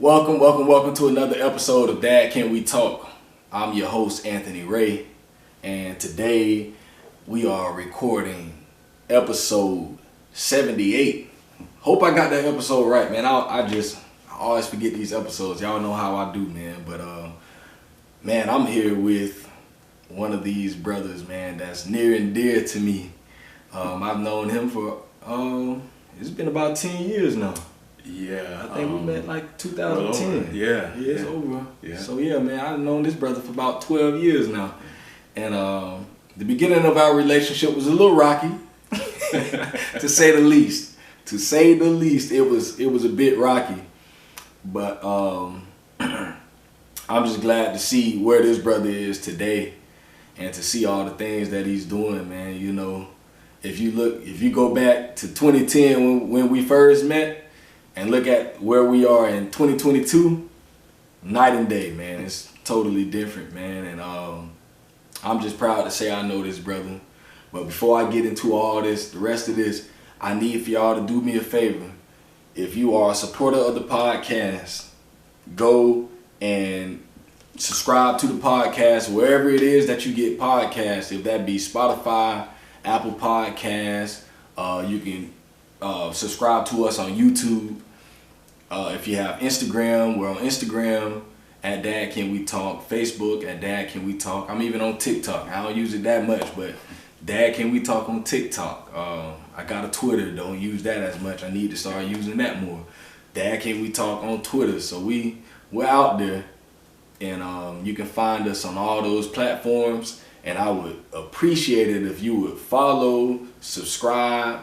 Welcome to another episode of Dad Can We Talk. I'm your host, Anthony Ray, and today we are recording episode 78. Hope I got that episode right, man. I always forget these episodes. Y'all know how I do, man. But man, I'm here with one of these brothers, man, that's near and dear to me. I've known him for it's been about 10 years now. Yeah, I think we met like 2010. It's over. Yeah. So yeah, man, I've known this brother for about 12 years now, and the beginning of our relationship was a little rocky, to say the least. To say the least, it was a bit rocky, but I'm just glad to see where this brother is today, and to see all the things that he's doing, man. You know, if you go back to 2010 when we first met, and look at where we are in 2022, night and day, man. It's totally different, man. And I'm just proud to say I know this brother. But before I get into all this, the rest of this, I need for y'all to do me a favor. If you are a supporter of the podcast, go and subscribe to the podcast wherever it is that you get podcasts. If that be Spotify, Apple Podcasts, you can subscribe to us on YouTube. If you have Instagram, we're on Instagram at Dad Can We Talk. Facebook at Dad Can We Talk. I'm even on TikTok. I don't use it that much, but Dad Can We Talk on TikTok. I got a Twitter. Don't use that as much. I need to start using that more. Dad Can We Talk on Twitter. So we're out there, and you can find us on all those platforms. And I would appreciate it if you would follow, subscribe.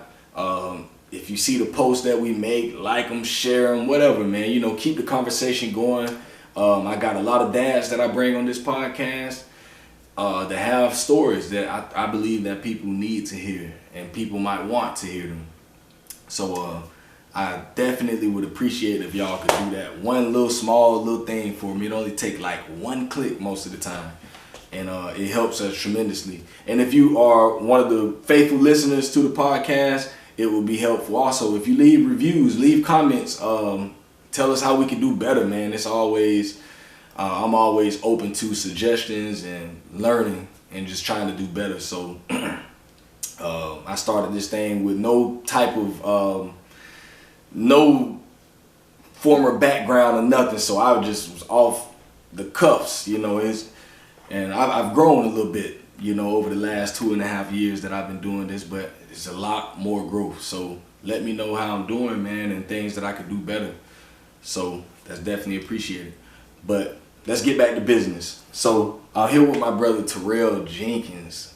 If you see the posts that we make, like them, share them, whatever, man. You know, keep the conversation going. I got a lot of dads that I bring on this podcast that have stories that I believe that people need to hear, and people might want to hear them. So I definitely would appreciate if y'all could do that. One small little thing for me. It only take like one click most of the time. And it helps us tremendously. And if you are one of the faithful listeners to the podcast, it will be helpful. Also, if you leave reviews, leave comments, tell us how we can do better, man. It's always, I'm always open to suggestions and learning and just trying to do better. So I started this thing with no type of, no former background or nothing. So I just was off the cuffs, you know. And I've grown a little bit, you know, over the last 2.5 years that I've been doing this, but it's a lot more growth. So let me know how I'm doing, man, and things that I could do better. So that's definitely appreciated. But let's get back to business. So I'm here with my brother Terrell Jenkins,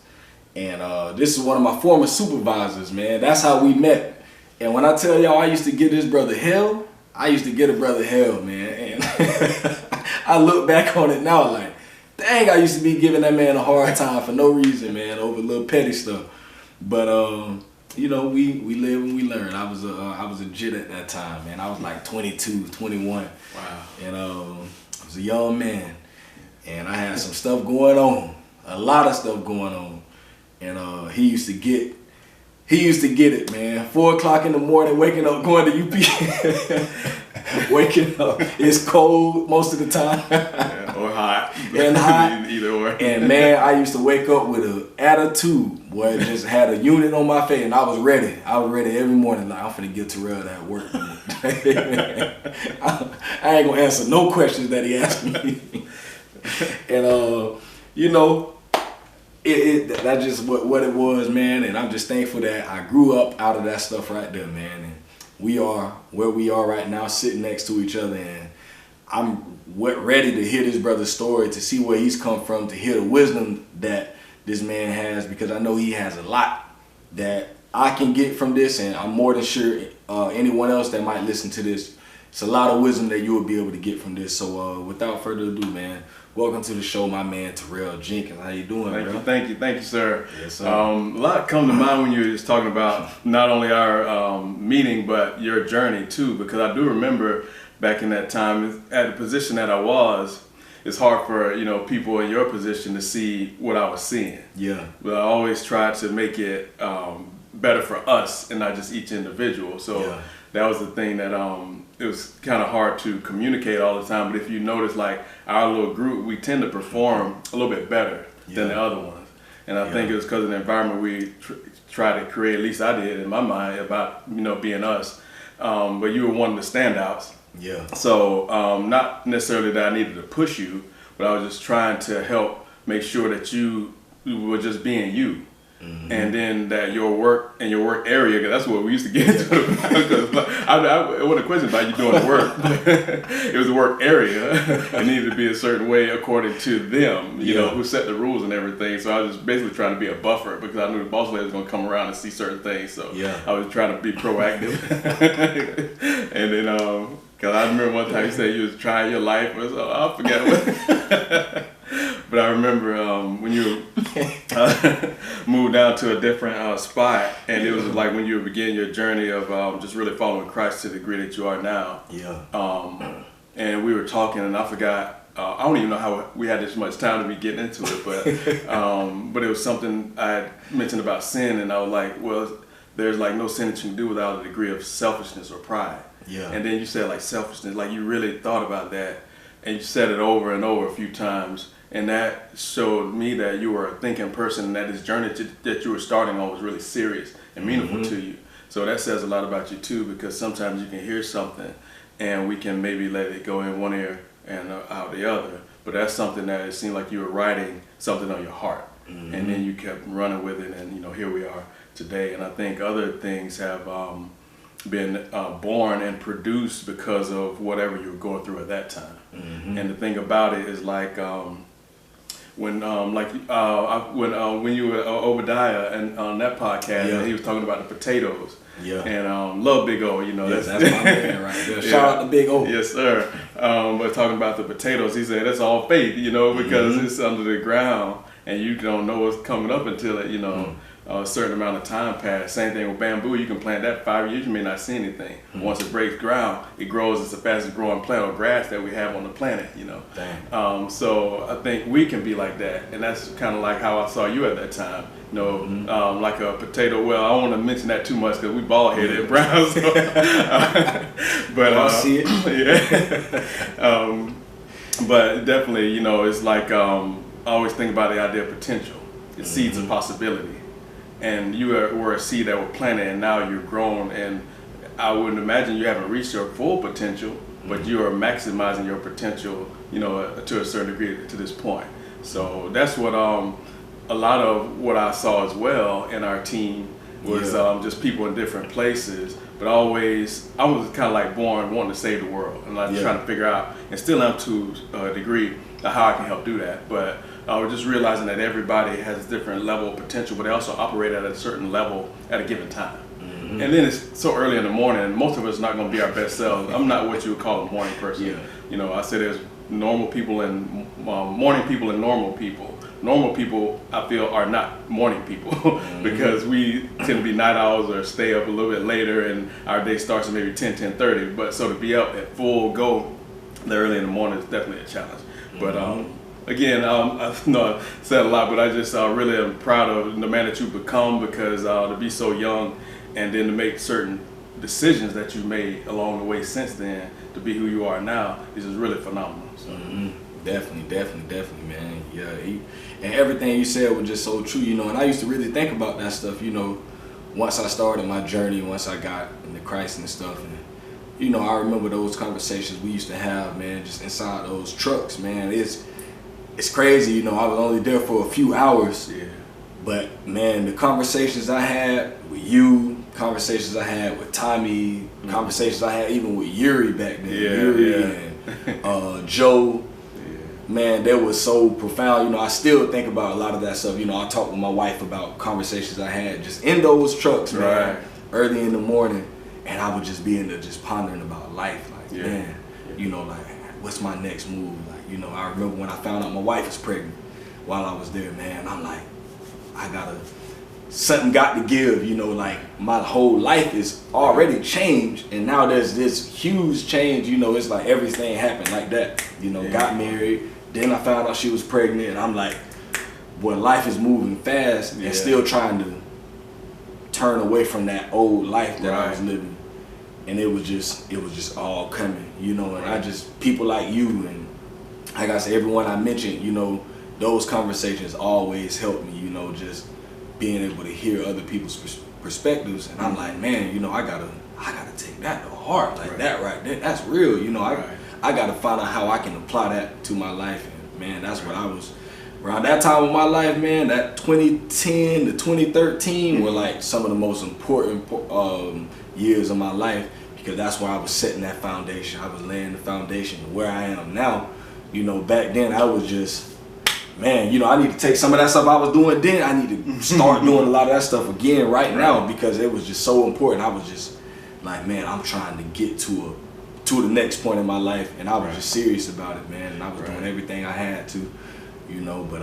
and this is one of my former supervisors, man. That's how we met. And when I tell y'all I used to give this brother hell, I used to give a brother hell, man. And I look back on it now like, dang, I used to be giving that man a hard time for no reason, man, over little petty stuff. But you know, we live and we learn. I was a jit at that time, man. I was like 22, 21. Wow. And I was a young man, and I had some stuff going on, a lot of stuff going on. And he used to get it, man. 4 o'clock in the morning, waking up, going to UP. Waking up. It's cold most of the time. Yeah, or hot. And hot. Either or. And man, I used to wake up with an attitude where it just had a unit on my face, and I was ready. I was ready every morning. Like, I'm finna get Terrell that work. I ain't gonna answer no questions that he asked me. And you know, that's just what it was, man. And I'm just thankful that I grew up out of that stuff right there, man. And we are where we are right now, sitting next to each other, and I'm ready to hear this brother's story, to see where he's come from, to hear the wisdom that this man has, because I know he has a lot that I can get from this, and I'm more than sure anyone else that might listen to this, it's a lot of wisdom that you will be able to get from this. So without further ado, man, welcome to the show, my man Terrell Jenkins. How you doing, bro? Thank you, sir. Yes, sir. A lot come to mind when you were just talking about not only our meeting, but your journey too, because I do remember back in that time, at the position that I was, it's hard for, you know, people in your position to see what I was seeing. Yeah. But I always tried to make it better for us and not just each individual. So that was the thing that it was kind of hard to communicate all the time. But if you notice, like our little group, we tend to perform a little bit better than the other ones. And I think it was because of the environment we tried to create, at least I did in my mind, about, you know, being us. But you were one of the standouts. Yeah. So not necessarily that I needed to push you, but I was just trying to help make sure that you were just being you. Mm-hmm. And then that your work area, because that's what we used to get into. It wasn't a question about you doing the work. It was the work area. It needed to be a certain way according to them, you know, who set the rules and everything. So I was just basically trying to be a buffer because I knew the boss lady was going to come around and see certain things. So I was trying to be proactive. And then, because I remember one time you said you was trying your life. I forget what. But I remember when you moved down to a different spot, and it was like when you were beginning your journey of just really following Christ to the degree that you are now. Yeah. And we were talking, and I forgot. I don't even know how we had this much time to be getting into it, but it was something I had mentioned about sin, and I was like, well, there's like no sin that you can do without a degree of selfishness or pride. Yeah. And then you said like selfishness, like you really thought about that, and you said it over and over a few times. And that showed me that you were a thinking person and that this journey that you were starting on was really serious and meaningful to you. So that says a lot about you too, because sometimes you can hear something and we can maybe let it go in one ear and out the other. But that's something that it seemed like you were writing something on your heart. Mm-hmm. And then you kept running with it, and you know, here we are today. And I think other things have been born and produced because of whatever you were going through at that time. Mm-hmm. And the thing about it is like when you were Obadiah and on that podcast, and he was talking about the potatoes. Yeah. And love Big O, you know. Yeah, that's my man right there. Shout out to Big O. Yes, sir. But talking about the potatoes, he said that's all faith, you know, because it's under the ground and you don't know what's coming up until it, you know, a certain amount of time passed. Same thing with bamboo. You can plant that 5 years, you may not see anything. Once it breaks ground, it grows. It's the fastest growing plant or grass that we have on the planet, you know. So I think we can be like that, and that's kind of like how I saw you at that time. You know, like a potato. Well, I don't want to mention that too much because we bald headed brown. So, but I see it. Yeah. But definitely, you know, it's like I always think about the idea of potential. It seeds of possibility. And you were a seed that were planted, and now you're grown. And I wouldn't imagine you haven't reached your full potential, but you are maximizing your potential, you know, to a certain degree to this point. So that's what a lot of what I saw as well in our team was just people in different places. But I was kind of like born wanting to save the world, and like trying to figure out, and still am to a degree, how I can help do that. But we're just realizing that everybody has a different level of potential, but they also operate at a certain level at a given time. Mm-hmm. And then it's so early in the morning, and most of us are not going to be our best selves. I'm not what you would call a morning person. Yeah. You know, I say there's normal people and morning people and normal people. Normal people, I feel, are not morning people because we tend to be night owls or stay up a little bit later, and our day starts at maybe 10:30. But so to be up at full go early in the morning is definitely a challenge. But again, I know I said a lot, but I just really am proud of the man that you've become, because to be so young and then to make certain decisions that you've made along the way since then to be who you are now is just really phenomenal. So. Definitely, man. Yeah, and everything you said was just so true, you know. And I used to really think about that stuff, you know, once I started my journey, once I got into Christ and stuff. And, you know, I remember those conversations we used to have, man, just inside those trucks, man. It's crazy, you know. I was only there for a few hours, but man, the conversations I had with you, conversations I had with Tommy, conversations I had even with Yuri back then, Yuri and Joe. Man, that was so profound. You know, I still think about a lot of that stuff. You know, I talk with my wife about conversations I had just in those trucks, man, early in the morning, and I would just be in there just pondering about life. Like, man, you know, like, what's my next move? Like, you know, I remember when I found out my wife was pregnant while I was there, man, I'm like, something got to give, you know, like my whole life is already changed, and now there's this huge change, you know. It's like everything happened like that, you know. Got married, then I found out she was pregnant, and I'm like, boy, life is moving fast and still trying to turn away from that old life that I was Right. living. And it was just all coming, you know, and I just, people like you and like I said, everyone I mentioned, you know, those conversations always help me, you know, just being able to hear other people's perspectives. And I'm like, man, you know, I gotta take that to heart, like that right there, that's real, you know. I gotta find out how I can apply that to my life. And man, that's what I was around that time of my life, man. That 2010 to 2013 were like some of the most important years of my life, because that's where I was setting that foundation. I was laying the foundation of where I am now. You know, back then I was just, man, you know, I need to take some of that stuff I was doing then. I need to start doing a lot of that stuff again right now, because it was just so important. I was just like, man, I'm trying to get to the next point in my life, and I was just serious about it, man. And I was doing everything I had to, you know. But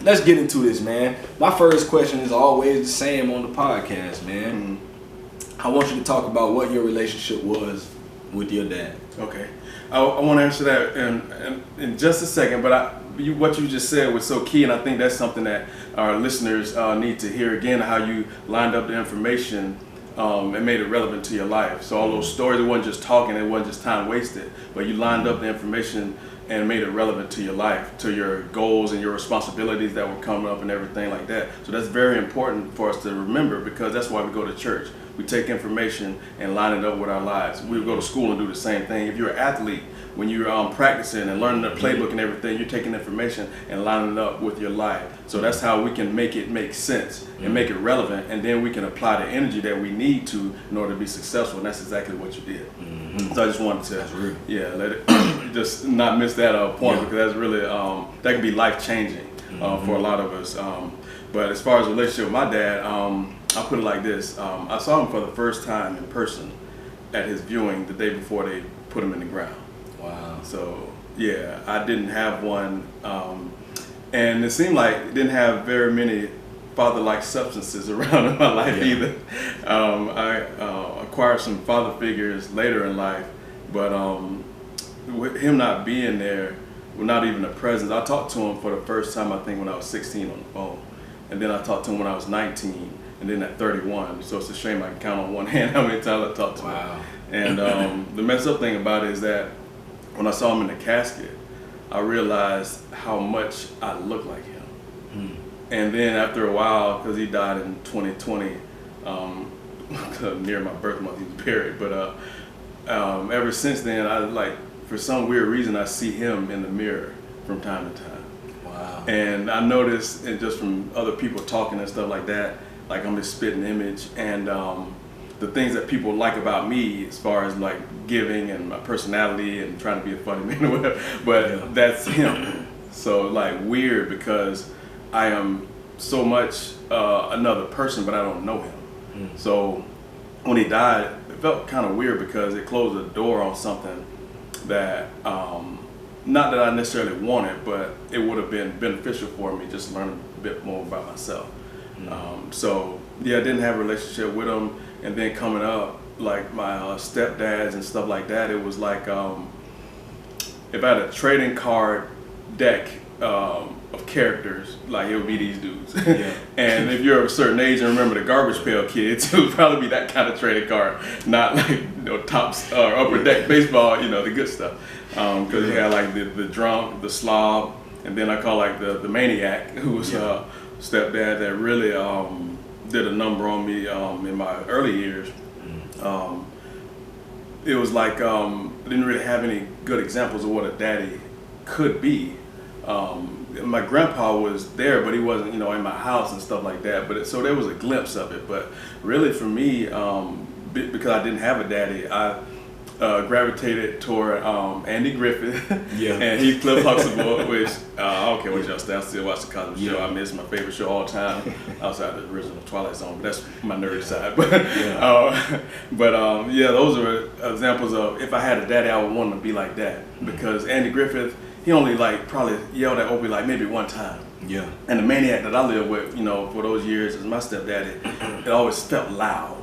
let's get into this, man. My first question is always the same on the podcast, man. I want you to talk about what your relationship was with your dad. Okay, I want to answer that in just a second, but what you just said was so key, and I think that's something that our listeners need to hear again, how you lined up the information and made it relevant to your life. So all those stories, it wasn't just talking, it wasn't just time wasted, but you lined up the information and made it relevant to your life, to your goals and your responsibilities that were coming up and everything like that. So that's very important for us to remember, because that's why we go to church. We take information and line it up with our lives. We go to school and do the same thing. If you're an athlete, when you're practicing and learning the playbook and everything, you're taking information and lining it up with your life. So that's how we can make it make sense and make it relevant, and then we can apply the energy that we need to in order to be successful, and that's exactly what you did. So I just wanted to, let it just not miss that point, because that's really, that can be life-changing for a lot of us. But as far as the relationship with my dad, I'll put it like this. I saw him for the first time in person at his viewing the day before they put him in the ground. Wow. So, yeah, I didn't have one. And it seemed like it didn't have very many father-like substances around in my life either. I acquired some father figures later in life, but with him not being there, not even a presence. I talked to him for the first time, I think, when I was 16 on the phone. And then I talked to him when I was 19. And then at 31, so it's a shame I can count on one hand how many times I talked to him. And the messed up thing about it is that when I saw him in the casket, I realized how much I looked like him. And then after a while, because he died in 2020, near my birth month, he was buried. But ever since then, for some weird reason, I see him in the mirror from time to time. Wow. And I noticed, and just from other people talking and stuff like that, like I'm his spitting image, and the things that people like about me as far as like giving and my personality and trying to be a funny man or whatever, but that's him. So like weird, because I am so much another person, but I don't know him. So when he died, it felt kind of weird, because it closed the door on something that, not that I necessarily wanted, but it would have been beneficial for me just to learn a bit more about myself. So yeah, I didn't have a relationship with him, and then coming up, like my stepdads and stuff like that, it was like if I had a trading card deck of characters, like it would be these dudes. And if you're of a certain age and remember the Garbage Pail Kids, it would probably be that kind of trading card, not like tops or upper deck baseball, the good stuff. Because you had like the drunk, the slob, and then I call like the maniac, who was stepdad that really did a number on me in my early years. It was like I didn't really have any good examples of what a daddy could be. My grandpa was there, but he wasn't, in my house and stuff like that. But so there was a glimpse of it. But really, for me, because I didn't have a daddy, I gravitated toward Andy Griffith and Heathcliff Huxtable, which I don't care what y'all say, I still watch the Cosby Show. I miss my favorite show all the time, outside the original Twilight Zone, but that's my nerd side. But those are examples of if I had a daddy, I would want to be like that, because Andy Griffith, he only probably yelled at Opie maybe one time. And the maniac that I lived with, for those years as my stepdaddy, it always felt loud,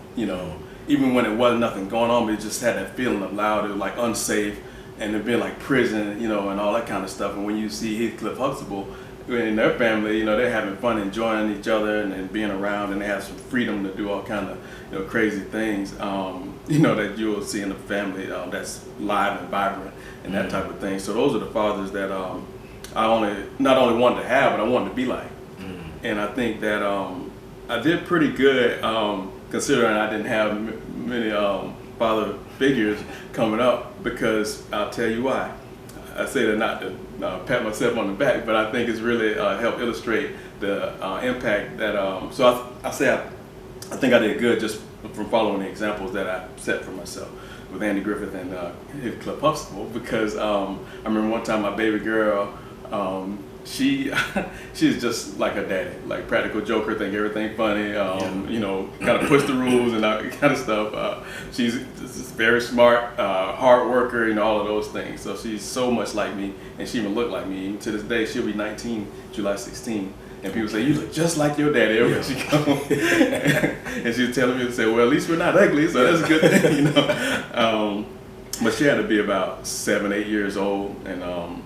even when it wasn't nothing going on, but it just had that feeling of loud. It was like unsafe, and it being like prison, and all that kind of stuff. And when you see Heathcliff Huxtable, in their family, you know, they're having fun, enjoying each other and being around, and they have some freedom to do all kind of, you know, crazy things, you know, that you'll see in the family that's live and vibrant and that type of thing. So those are the fathers that I not only wanted to have, but I wanted to be like. And I think that I did pretty good considering I didn't have many father figures coming up, because I'll tell you why. I say that not to pat myself on the back, but I think it's really helped illustrate the impact that. So I think I did good just from following the examples that I set for myself with Andy Griffith and his Club Huxtable, because I remember one time my baby girl, she's just like her daddy, like practical joker, think everything funny, you know, kind of push the rules and that kind of stuff. She's very smart, hard worker, and all of those things. So she's so much like me, and she even looked like me. Even to this day, she'll be 19, July 16. And people say, you look just like your daddy everywhere she goes. And she's telling me to say, well, at least we're not ugly, so that's a good thing, you know. But she had to be about 7, 8 years old, and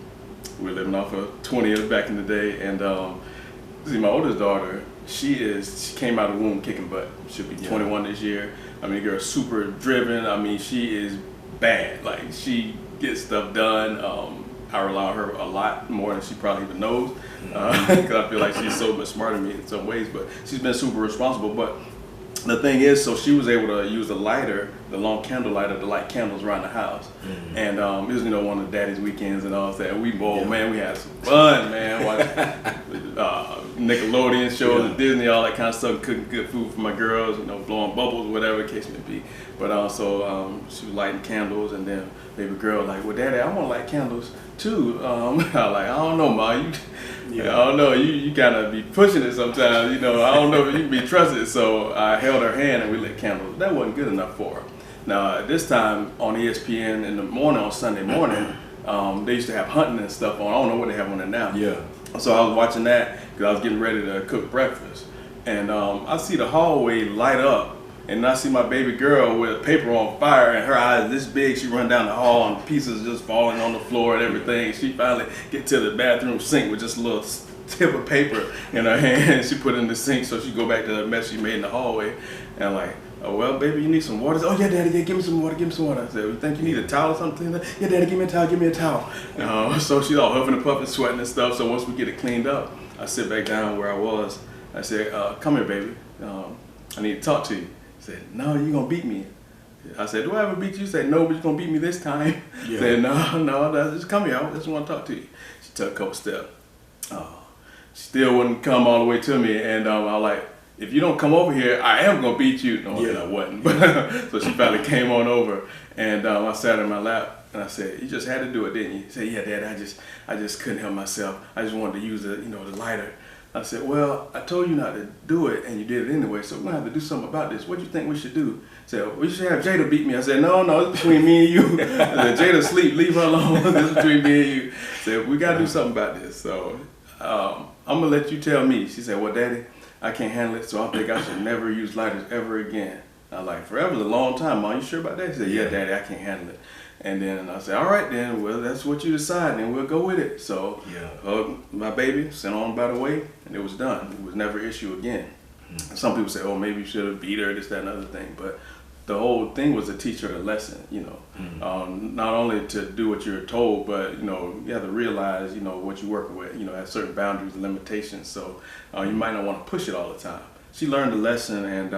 we were living off of 20th back in the day. And see, my oldest daughter, she came out of the womb kicking butt. She'll be 21 this year. I mean, the girl's super driven. I mean, she is bad. Like, she gets stuff done. I rely on her a lot more than she probably even knows, because I feel like she's so much smarter than me in some ways. But she's been super responsible. But the thing is, so she was able to use the lighter, the long candle lighter, to light candles around the house. And it was, you know, one of Daddy's weekends and all that. Man, we had some fun, man. Watching Nickelodeon shows and Disney, all that kind of stuff. Cooking good food for my girls, you know, blowing bubbles, whatever the case may be. But also, she was lighting candles, and then baby girl like, well, Daddy, I want to light candles too. I like, I don't know, Ma. I don't know. You gotta be pushing it sometimes. You know, I don't know if you can be trusted. So I held her hand and we lit candles. That wasn't good enough for her. Now at this time on ESPN in the morning, on Sunday morning, they used to have hunting and stuff on. I don't know what they have on there now. Yeah. So I was watching that because I was getting ready to cook breakfast, and I see the hallway light up. And I see my baby girl with paper on fire, and her eyes this big. She run down the hall, and pieces just falling on the floor and everything. She finally get to the bathroom sink with just a little tip of paper in her hand. She put it in the sink so she go back to the mess she made in the hallway. And I'm like, oh, well, baby, you need some water? Oh, yeah, Daddy, yeah, give me some water, give me some water. I said, you think you need a towel or something? Yeah, Daddy, give me a towel, give me a towel. So she's all huffing and puffing, sweating and stuff. So once we get it cleaned up, I sit back down where I was. I said, come here, baby. I need to talk to you. He said, no, you're going to beat me. I said, do I ever beat you? He said, no, but you're going to beat me this time. Yeah. I said, no, just come here. I just want to talk to you. She took a couple steps. She still wouldn't come all the way to me. And I was like, if you don't come over here, I am going to beat you. No, I wasn't. So she finally came on over. And I sat in my lap. And I said, you just had to do it, didn't you? He said, yeah, Dad, I just couldn't help myself. I just wanted to use the lighter. I said, well, I told you not to do it, and you did it anyway, so we're going to have to do something about this. What do you think we should do? He said, we should have Jada beat me. I said, no, it's between me and you. I said, Jada sleep, leave her alone. It's between me and you. I said, we got to do something about this. So I'm going to let you tell me. She said, well, Daddy, I can't handle it, so I think I should never use lighters ever again. I was like, forever's a long time, Mom. You sure about that? He said, yeah, Daddy, I can't handle it. And then I said, all right, then, well, that's what you decide, and we'll go with it. So hugged my baby, sent on by the way, and it was done. It was never an issue again. Some people say, oh, maybe you should have beat her, this, that, and other thing. But the whole thing was to teach her a lesson, not only to do what you're told, but, you have to realize, what you're working with, have certain boundaries and limitations. So you might not want to push it all the time. She learned a lesson, and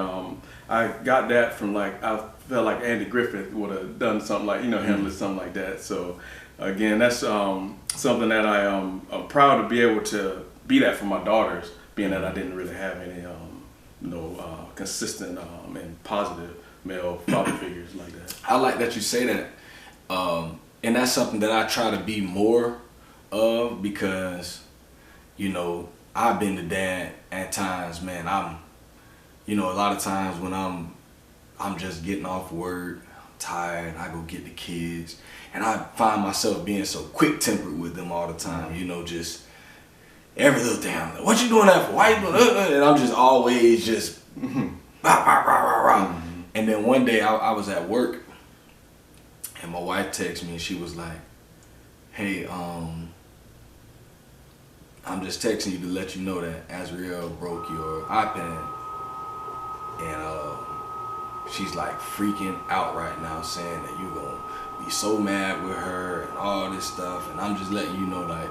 I got that from I felt like Andy Griffith would have done something like, handled something like that. So again, that's something that I'm proud to be able to be that for my daughters, being that I didn't really have any, consistent and positive male father figures like that. I like that you say that. And that's something that I try to be more of, because, I've been the dad at times, man. A lot of times when I'm just getting off work, I'm tired, I go get the kids, and I find myself being so quick-tempered with them all the time, just every little thing. Like, what you doing that for? Why you doing that? And I'm just always just rah, rah, rah, rah, rah. And then one day I was at work, and my wife texted me, and she was like, hey, I'm just texting you to let you know that Azriel broke your iPad. And she's like freaking out right now, saying that you're gonna be so mad with her and all this stuff. And I'm just letting you know, like,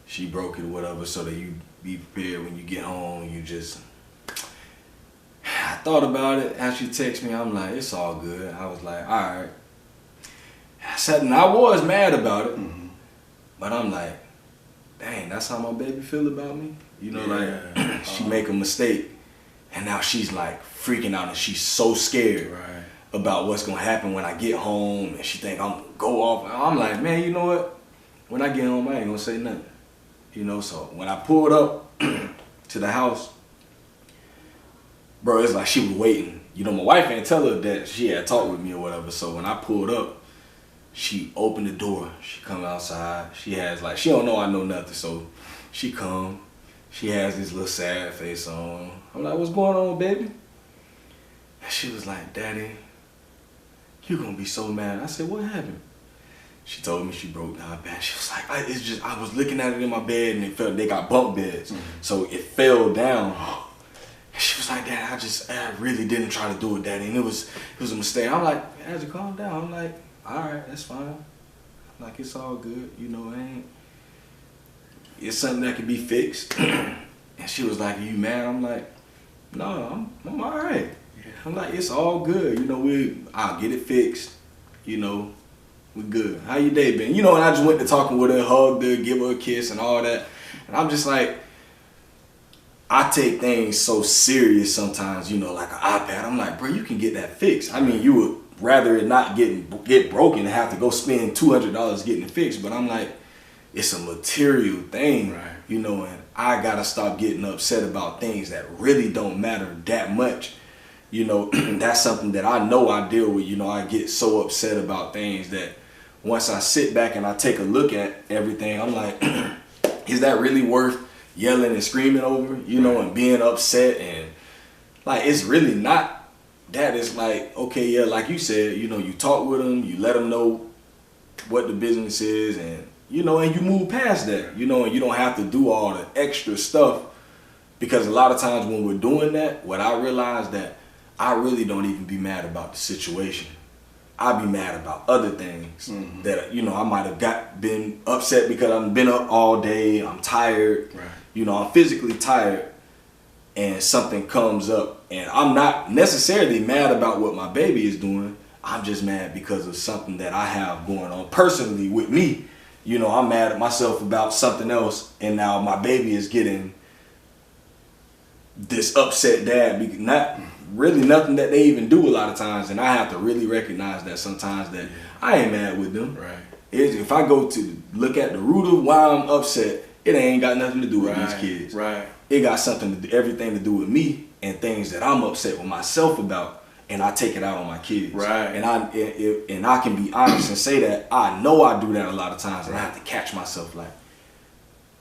she broke it or whatever, so that you be prepared when you get home. You just, I thought about it after you text me. I'm like, it's all good. I was like, all right. I said, and I was mad about it, but I'm like, dang, that's how my baby feel about me. You know, like she make a mistake, and now she's like freaking out, and she's so scared about what's gonna happen when I get home, and she think I'm gonna go off. I'm like, man, you know what? When I get home, I ain't gonna say nothing. You know, so when I pulled up to the house, bro, it's like she was waiting. You know, my wife ain't tell her that she had talked with me or whatever. So when I pulled up, she opened the door. She come outside. She has like, she don't know I know nothing. So she come. She has this little sad face on. I'm like, what's going on, baby? And she was like, Daddy, you gonna be so mad. I said, what happened? She told me she broke down bad. She was like, it's just, I was looking at it in my bed, and it felt, they got bunk beds. So it fell down. And she was like, Dad, I really didn't try to do it, Daddy. And it was a mistake. I'm like, Azzy, calm down. I'm like, all right, that's fine. I'm like, it's all good. You know, it's something that can be fixed. And she was like, are you mad? I'm like, no, I'm all right. I'm like, it's all good. You know, I'll get it fixed. You know, we good. How your day been? You know, and I just went to talking with her, hugged her, give her a kiss and all that. And I'm just like, I take things so serious sometimes, you know, like an iPad. I'm like, bro, you can get that fixed. I mean, you would rather it not get broken and have to go spend $200 getting it fixed. But I'm like, it's a material thing, you know, and I gotta stop getting upset about things that really don't matter that much. You know, that's something that I know I deal with. You know, I get so upset about things that once I sit back and I take a look at everything, I'm like, is that really worth yelling and screaming over, you know, and being upset? And like, it's really not that. It's like, okay, yeah, like you said, you know, you talk with them, you let them know what the business is, and, you know, and you move past that, you know, and you don't have to do all the extra stuff, because a lot of times when we're doing that, what I realize that I really don't even be mad about the situation. I be mad about other things that, you know, I might have been upset because I've been up all day, I'm tired, you know, I'm physically tired, and something comes up, and I'm not necessarily mad about what my baby is doing. I'm just mad because of something that I have going on personally with me. You know, I'm mad at myself about something else, and now my baby is getting this upset dad, not really nothing that they even do a lot of times, and I have to really recognize that sometimes that I ain't mad with them. If I go to look at the root of why I'm upset, it ain't got nothing to do with these kids. It got everything to do with me and things that I'm upset with myself about, and I take it out on my kids. And I can be honest and say that I know I do that a lot of times, and I have to catch myself like,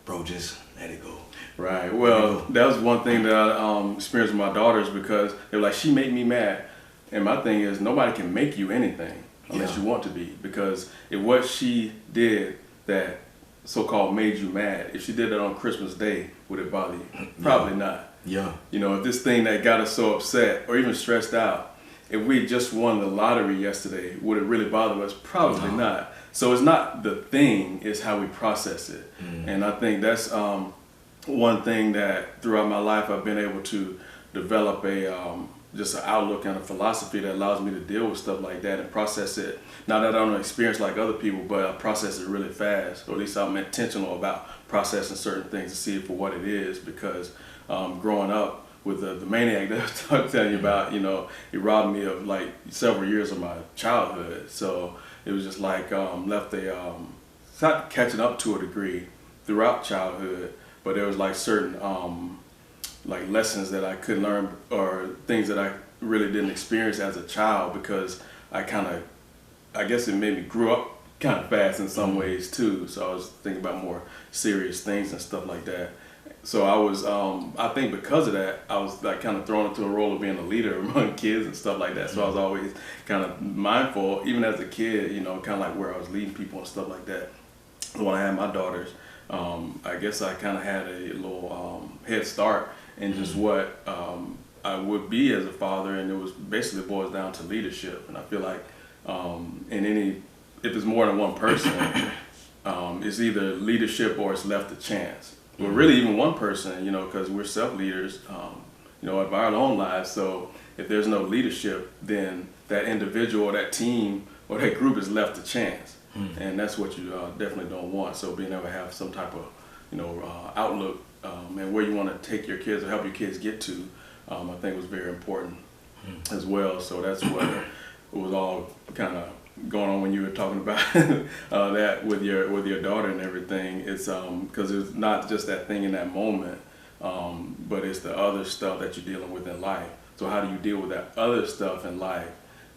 bro, just let it go. Well, that was one thing that I experienced with my daughters, because they were like, she made me mad. And my thing is, nobody can make you anything unless you want to be. Because if what she did that so-called made you mad, if she did it on Christmas Day, would it bother you? Probably not. You know, if this thing that got us so upset or even stressed out, if we just won the lottery yesterday, would it really bother us? Probably not. So it's not the thing, it's how we process it. And I think that's one thing that throughout my life I've been able to develop just an outlook and a philosophy that allows me to deal with stuff like that and process it. Not that I don't experience like other people, but I process it really fast, or at least I'm intentional about processing certain things to see it for what it is. Because growing up with the maniac that I was telling you about, you know, he robbed me of like several years of my childhood. So it was just like left it's not catching up to a degree throughout childhood, but there was like certain like lessons that I could learn, or things that I really didn't experience as a child, because I guess it made me grow up kind of fast in some ways too. So I was thinking about more serious things and stuff like that. So I was, I think because of that, I was like kind of thrown into a role of being a leader among kids and stuff like that. So I was always kind of mindful, even as a kid, you know, kind of like where I was leading people and stuff like that. So when I had my daughters, I guess I kind of had a little head start in just what I would be as a father, and it was basically boils down to leadership. And I feel like if it's more than one person, it's either leadership or it's left to chance. Well, really even one person, because we're self-leaders, of our own lives. So if there's no leadership, then that individual or that team or that group is left to chance. And that's what you definitely don't want. So being able to have some type of, outlook and where you want to take your kids or help your kids get to, I think was very important as well. So that's what it was all kind of going on when you were talking about that with your daughter and everything. It's because it's not just that thing in that moment, but it's the other stuff that you're dealing with in life. So how do you deal with that other stuff in life?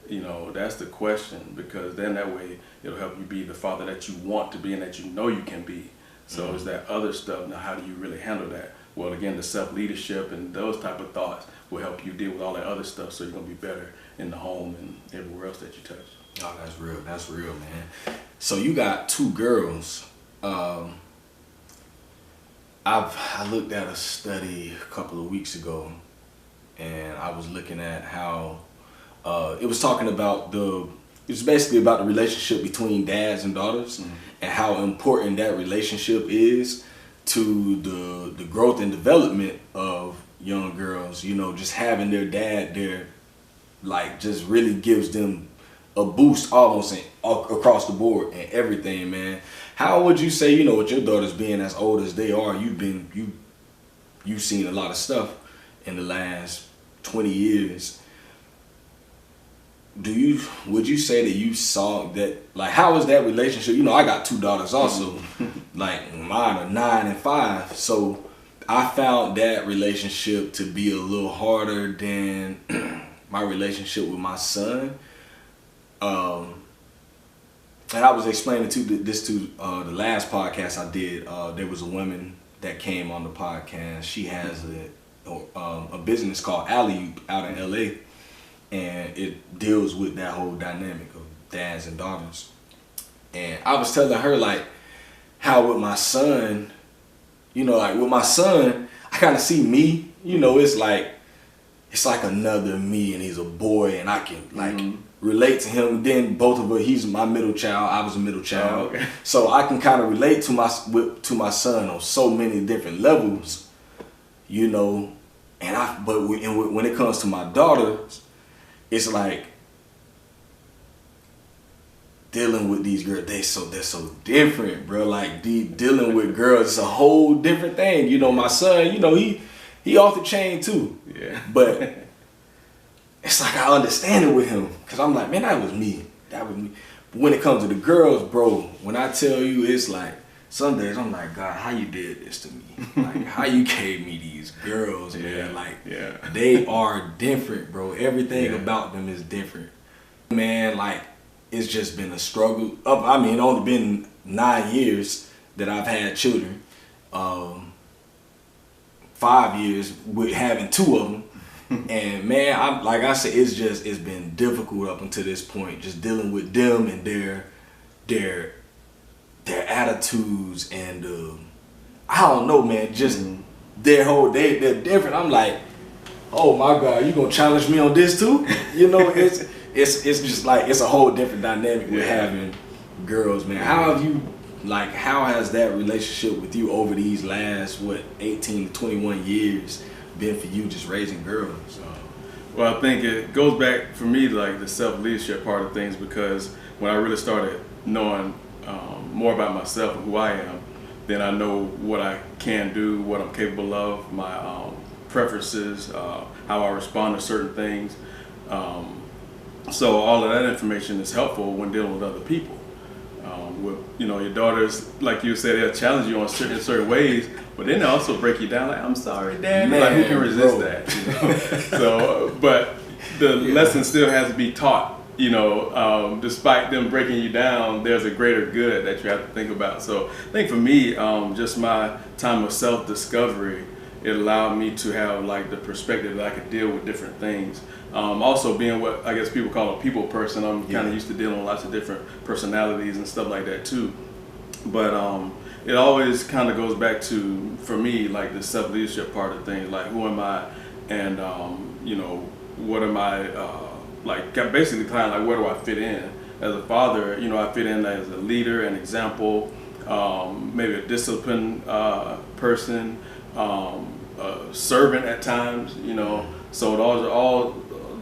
That's the question, because then that way it'll help you be the father that you want to be and that you can be. So it's that other stuff. Now, how do you really handle that? Well, again, the self-leadership and those type of thoughts will help you deal with all that other stuff, so you're going to be better in the home and everywhere else that you touch. Oh, that's real. That's real, man. So you got 2 girls. I looked at a study a couple of weeks ago, and I was looking at how it was talking about it's basically about the relationship between dads and daughters, and how important that relationship is to the growth and development of young girls. Just having their dad there, like, just really gives them a boost almost across the board and everything, man. How would you say, with your daughters being as old as they are, you've seen a lot of stuff in the last 20 years. Would you say that you saw that, like, how is that relationship? I got 2 daughters also, like mine are 9 and 5. So I found that relationship to be a little harder than my relationship with my son. And I was explaining this to the last podcast I did. There was a woman that came on the podcast. She has a business called Alley out in LA, and it deals with that whole dynamic of dads and daughters. And I was telling her, like, how with my son, I kind of see me. It's like another me, and he's a boy, and I can relate to him. Then both of us, he's my middle child, I was a middle child. Okay. So I can kind of relate to my son on so many different levels, but when it comes to my daughters, it's like dealing with these girls, they're so different, bro. Like, dealing with girls is a whole different thing. My son, he off the chain too. Yeah. But it's like I understand it with him, because I'm like, man, that was me. But when it comes to the girls, bro, when I tell you, it's like, some days I'm like, God, how you did this to me? Like, how you gave me these girls, man? Like, they are different, bro. Everything about them is different. Man, like, it's just been a struggle. Only been 9 years that I've had children. 5 years with having 2 of them. And man, like I said, it's been difficult up until this point, just dealing with them and their attitudes, and I don't know, man, just they're different. I'm like, oh my God, you gonna challenge me on this too? It's just like, it's a whole different dynamic with having girls, man. How has that relationship with you over these last 18 to 21 years been for you, just raising girls? Well, I think it goes back for me to, like, the self-leadership part of things, because when I really started knowing more about myself and who I am, then I know what I can do, what I'm capable of, my preferences, how I respond to certain things. So all of that information is helpful when dealing with other people. With your daughters, like you said, they'll challenge you on certain ways, but then they also break you down. Like, I'm sorry, Dad. Man, like, who can resist that? So, but the lesson still has to be taught. Despite them breaking you down, there's a greater good that you have to think about. So I think for me, just my time of self-discovery, it allowed me to have, like, the perspective that I could deal with different things. Also being what I guess people call a people person, I'm kind of used to dealing with lots of different personalities and stuff like that too. But it always kind of goes back to, for me, like the self-leadership part of things, like who am I, and what am I, like basically kind of like where do I fit in as a father? I fit in as a leader, an example, maybe a disciplined person, a servant at times. So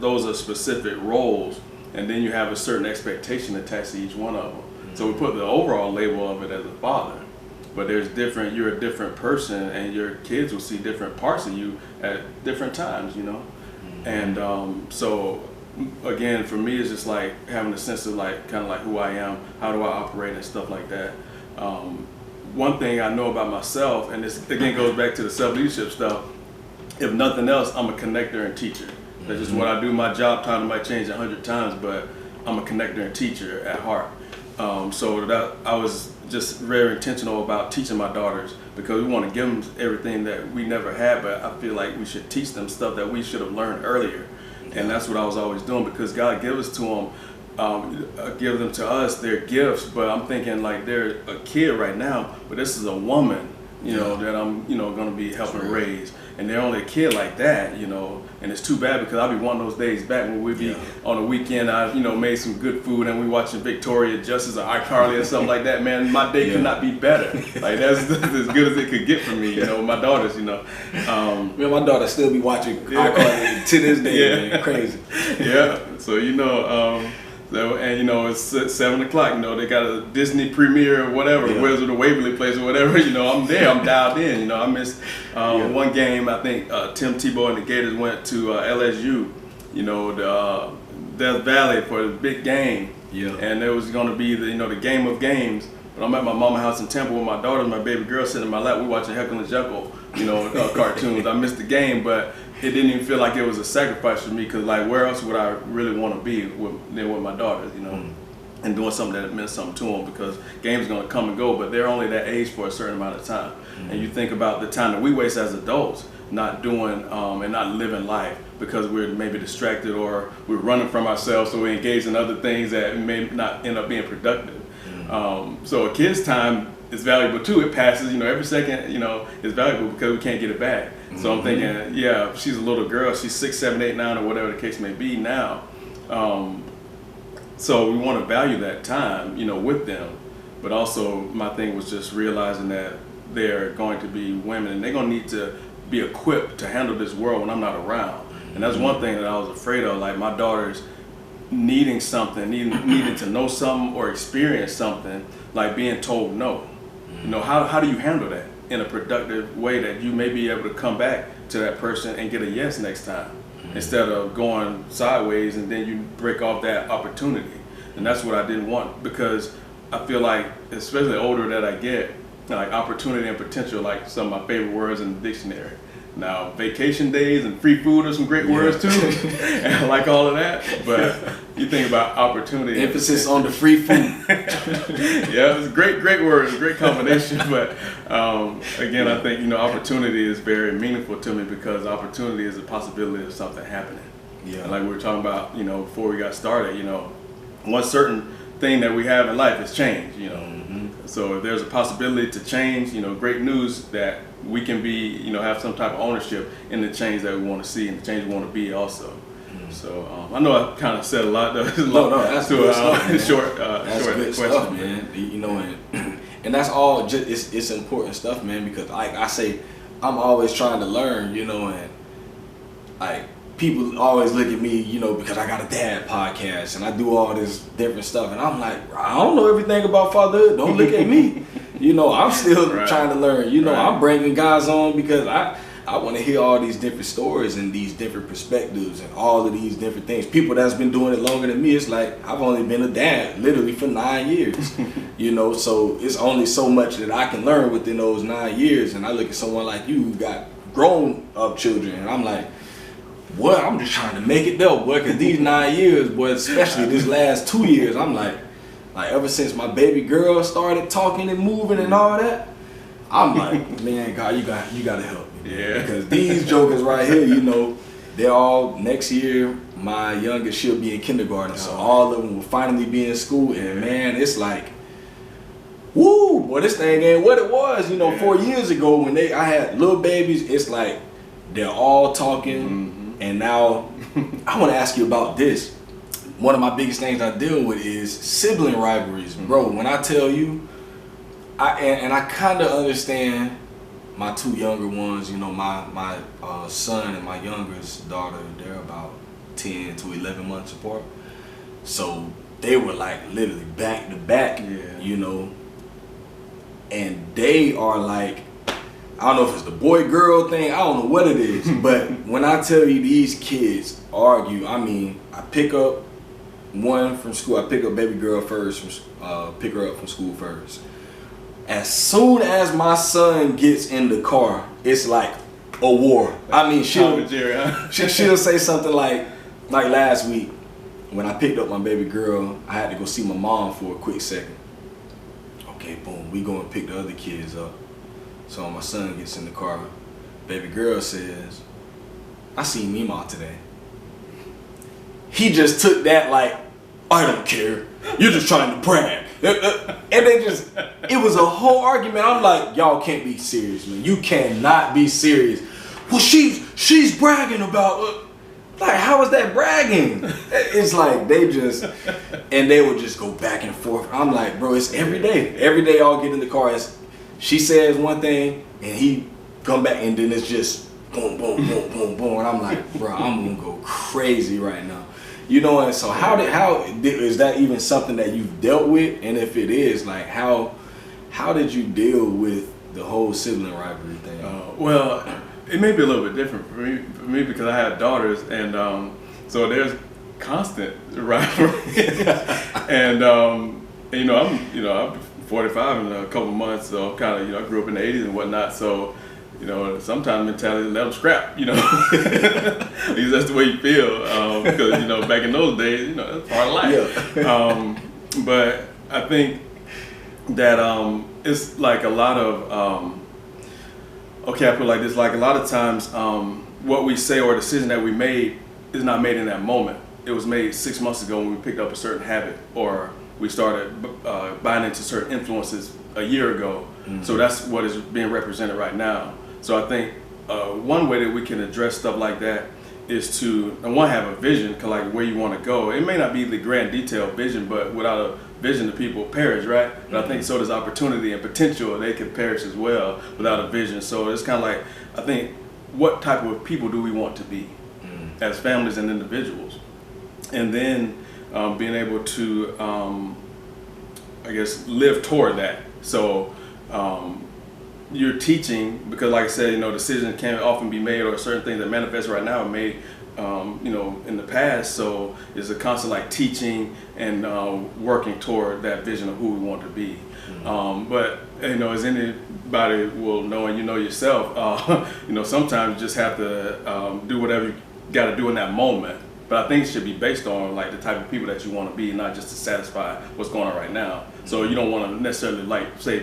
those are specific roles, and then you have a certain expectation attached to each one of them. So we put the overall label of it as a father, but you're a different person, and your kids will see different parts of you at different times, And so again, for me, it's just like having a sense of like kind of like who I am, how do I operate and stuff like that. One thing I know about myself, and this again goes back to the self-leadership stuff, if nothing else, I'm a connector and teacher. That's just what I do. My job title might change 100 times, but I'm a connector and teacher at heart. So that I was just very intentional about teaching my daughters, because we want to give them everything that we never had, but I feel like we should teach them stuff that we should have learned earlier. And that's what I was always doing, because God gives to them, give them to us their gifts, but I'm thinking like they're a kid right now, but this is a woman, that I'm, going to be helping raise. And they're only a kid like that, and it's too bad, because I'll be wanting those days back when we'd be on a weekend, I, made some good food and we watching Victoria Justice or iCarly or something like that. Man, my day could not be better. Like that's as good as it could get for me, my daughters, Man, my daughter still be watching iCarly to this day, man, crazy. Yeah, so so, and it's 7 o'clock, they got a Disney premiere or whatever, Wizard of Waverly Place or whatever, I'm there, I'm dialed in, I missed one game. I think Tim Tebow and the Gators went to LSU, the Death Valley for the big game, and it was going to be the game of games. But I'm at my mama's house in Temple with my daughter and my baby girl sitting in my lap. We watching Heckle and Jekyll, cartoons. I missed the game, but it didn't even feel like it was a sacrifice for me, because like where else would I really want to be than with my daughters, and doing something that meant something to them, because games are going to come and go, but they're only that age for a certain amount of time. And you think about the time that we waste as adults not doing and not living life, because we're maybe distracted or we're running from ourselves, so we engage in other things that may not end up being productive. So a kid's time is valuable too. It passes, every second, is valuable, because we can't get it back. So I'm thinking, if she's a little girl, she's 6, 7, 8, 9, or whatever the case may be now. So we want to value that time, with them. But also my thing was just realizing that they're going to be women, and they're going to need to be equipped to handle this world when I'm not around. And that's one thing that I was afraid of, like my daughters needing something, needing to know something or experience something, like being told no. How do you handle that in a productive way, that you may be able to come back to that person and get a yes next time, instead of going sideways and then you break off that opportunity. And that's what I didn't want, because I feel like, especially the older that I get, like opportunity and potential, like some of my favorite words in the dictionary. Now, vacation days and free food are some great words too, and I like all of that. But you think about opportunity. Emphasis on the free food. Yeah, it's great words, great combination. But again, I think opportunity is very meaningful to me, because opportunity is a possibility of something happening. Yeah. And like we were talking about, before we got started, one certain thing that we have in life is change. So if there's a possibility to change, great news that we can be, have some type of ownership in the change that we want to see and the change we want to be also. So I know I kind of said a lot. That's good stuff, man. Short good question, stuff, man. And that's all. Just it's important stuff, man. Because like I say, I'm always trying to learn, and like people always look at me, because I got a dad podcast and I do all this different stuff, and I'm like, I don't know everything about fatherhood. Don't look at me. I'm still trying to learn. I'm bringing guys on because I want to hear all these different stories and these different perspectives and all of these different things. People that's been doing it longer than me, it's like I've only been a dad literally for 9 years. So it's only so much that I can learn within those 9 years. And I look at someone like you who got grown up children, and I'm like, boy, I'm just trying to make it though, boy, because these 9 years, boy, especially this last 2 years, I'm like ever since my baby girl started talking and moving and all that, I'm like, man, God, you got to help me. Yeah. Because these jokers right here, they're all, next year, my youngest, she'll be in kindergarten, so all of them will finally be in school, and man, it's like, woo, Well, this thing ain't what it was. 4 years ago when I had little babies, it's like they're all talking. And now I want to ask you about this. One of my biggest things I deal with is sibling rivalries, bro. When I tell you, I kind of understand my two younger ones. My son and my youngest daughter, they're about 10 to 11 months apart. So they were like literally back to back, and they are like, I don't know if it's the boy-girl thing, I don't know what it is, but when I tell you these kids argue, I mean, I pick up one from school, I pick up baby girl first, pick her up from school first. As soon as my son gets in the car, it's like a war. I mean, she'll say something like last week, when I picked up my baby girl, I had to go see my mom for a quick second. Okay, boom, we go and pick the other kids up. So my son gets in the car. Baby girl says, I seen Mima today. He just took that like, I don't care. You're just trying to brag. And it was a whole argument. I'm like, y'all can't be serious, man. You cannot be serious. Well, she's bragging about, like, how is that bragging? It's like they would just go back and forth. I'm like, bro, it's every day. Every day y'all get in the car, she says one thing and he come back and then it's just boom, boom, boom, boom, boom. And I'm like, bro, I'm gonna go crazy right now. And so how is that even something that you've dealt with? And if it is, like, how did you deal with the whole sibling rivalry thing? Well, it may be a little bit different for me because I have daughters, and so there's constant rivalry. And I'm 45 in a couple months, so kind of I grew up in the 80s and whatnot, so sometimes mentality let them scrap, because that's the way you feel, because back in those days, that's part of life. Yeah. But I think that it's like a lot of I put it like this, like a lot of times what we say or a decision that we made is not made in that moment. It was made 6 months ago when we picked up a certain habit, or we started buying into certain influences a year ago. Mm-hmm. So that's what is being represented right now. So I think one way that we can address stuff like that is to, and one, have a vision, like where you want to go. It may not be the grand detailed vision, but without a vision, the people perish, right? But I think so does opportunity and potential. They can perish as well without a vision. So it's kind of like, I think, what type of people do we want to be as families and individuals? And then being able to, live toward that. So you're teaching, because like I said, decisions can often be made, or certain things that manifest right now are made, in the past. So it's a constant like teaching and working toward that vision of who we want to be. But as anybody will know, and yourself, sometimes you just have to do whatever you got to do in that moment. But I think it should be based on like the type of people that you want to be, not just to satisfy what's going on right now. So you don't want to necessarily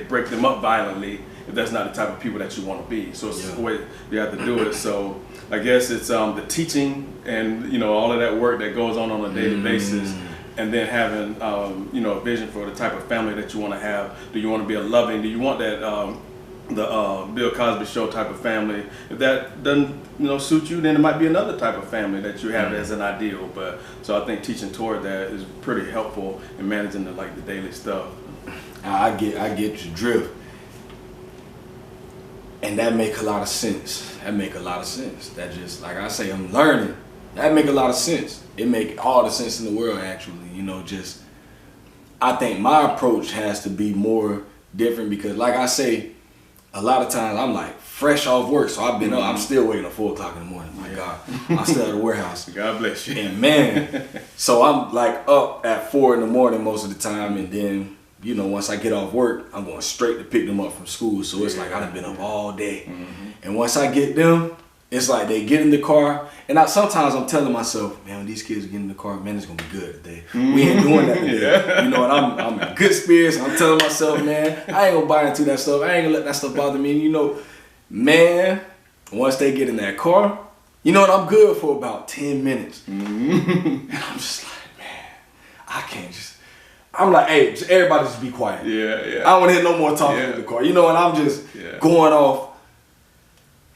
break them up violently if that's not the type of people that you want to be. So it's the way you have to do it. So I guess it's the teaching and all of that work that goes on a daily basis, and then having a vision for the type of family that you want to have. Do you want to be a loving? Do you want that the Bill Cosby show type of family? If that doesn't suit you, then it might be another type of family that you have as an ideal. But so I think teaching toward that is pretty helpful in managing the daily stuff. I get your drift, and that make a lot of sense. That just, like I say, I'm learning. That make a lot of sense. It make all the sense in the world, actually. I think my approach has to be more different, because like I say, a lot of times I'm like fresh off work, so I've been up. I'm still waking up 4 o'clock in the morning. My God, I'm still at the warehouse. God bless you. And man, so I'm like up at 4 in the morning most of the time, and then once I get off work, I'm going straight to pick them up from school. So it's like I done been up all day, and once I get them, it's like they get in the car, and sometimes I'm telling myself, man, when these kids get in the car, man, it's gonna be good today. We ain't doing that today. And I'm in good spirits. I'm telling myself, man, I ain't gonna buy into that stuff. I ain't gonna let that stuff bother me. Man, once they get in that car, I'm good for about 10 minutes. And I'm just like, man, I'm like, hey, everybody just be quiet. Yeah. I don't want to hear no more talking in the car. You know, and I'm just going off.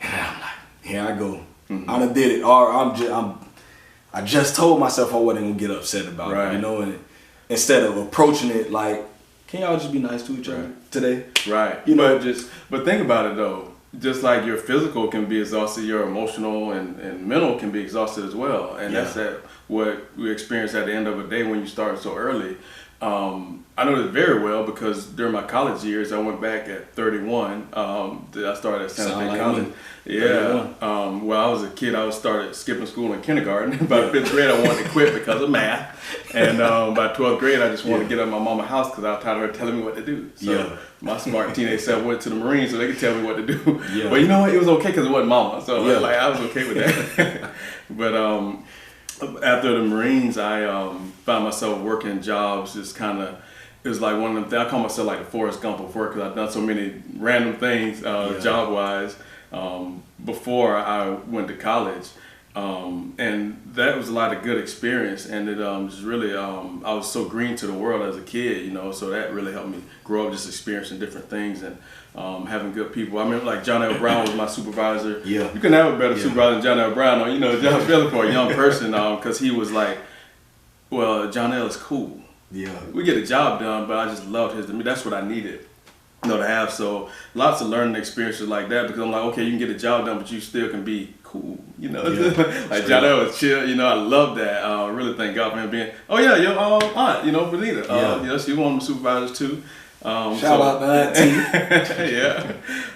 And I'm like, here I go. I done did it. Or I just told myself I wasn't gonna get upset about it. You know, and instead of approaching it like, can y'all just be nice to each other today? Right. You know, but think about it though. Just like your physical can be exhausted, your emotional and mental can be exhausted as well. And that's what we experience at the end of a day when you start so early. I know this very well because during my college years, I went back at 31. I started at Santa Fe College. Well, I was a kid. I started skipping school in kindergarten. By the 5th grade, I wanted to quit because of math. And by 12th grade, I just wanted to get out of my mama's house because I was tired of her telling me what to do. So my smart teenage self went to the Marines so they could tell me what to do. But you know what? It was okay because it wasn't mama. So like I was okay with that. But after the Marines, I found myself working jobs. Just kind of, it was like one of them things. I call myself like the Forrest Gump of work because I've done so many random things job wise before I went to college. And that was a lot of good experience, and it was really I was so green to the world as a kid, you know, so that really helped me grow up, just experiencing different things and having good people. I remember like John L. Brown was my supervisor. You couldn't have a better supervisor than John L. Brown, you know, John Philip for a young person, because he was like, well, John L. is cool. We get the job done, but I just loved his. That's what I needed, you know, to have. So lots of learning experiences like that, because I'm like, okay, you can get the job done, but you still can be cool, you know. Like John L. was chill, you know. I love that. I really thank God for him being. Oh yeah, your aunt, you know, Benita. You know, she was one of the supervisors too. Shout out to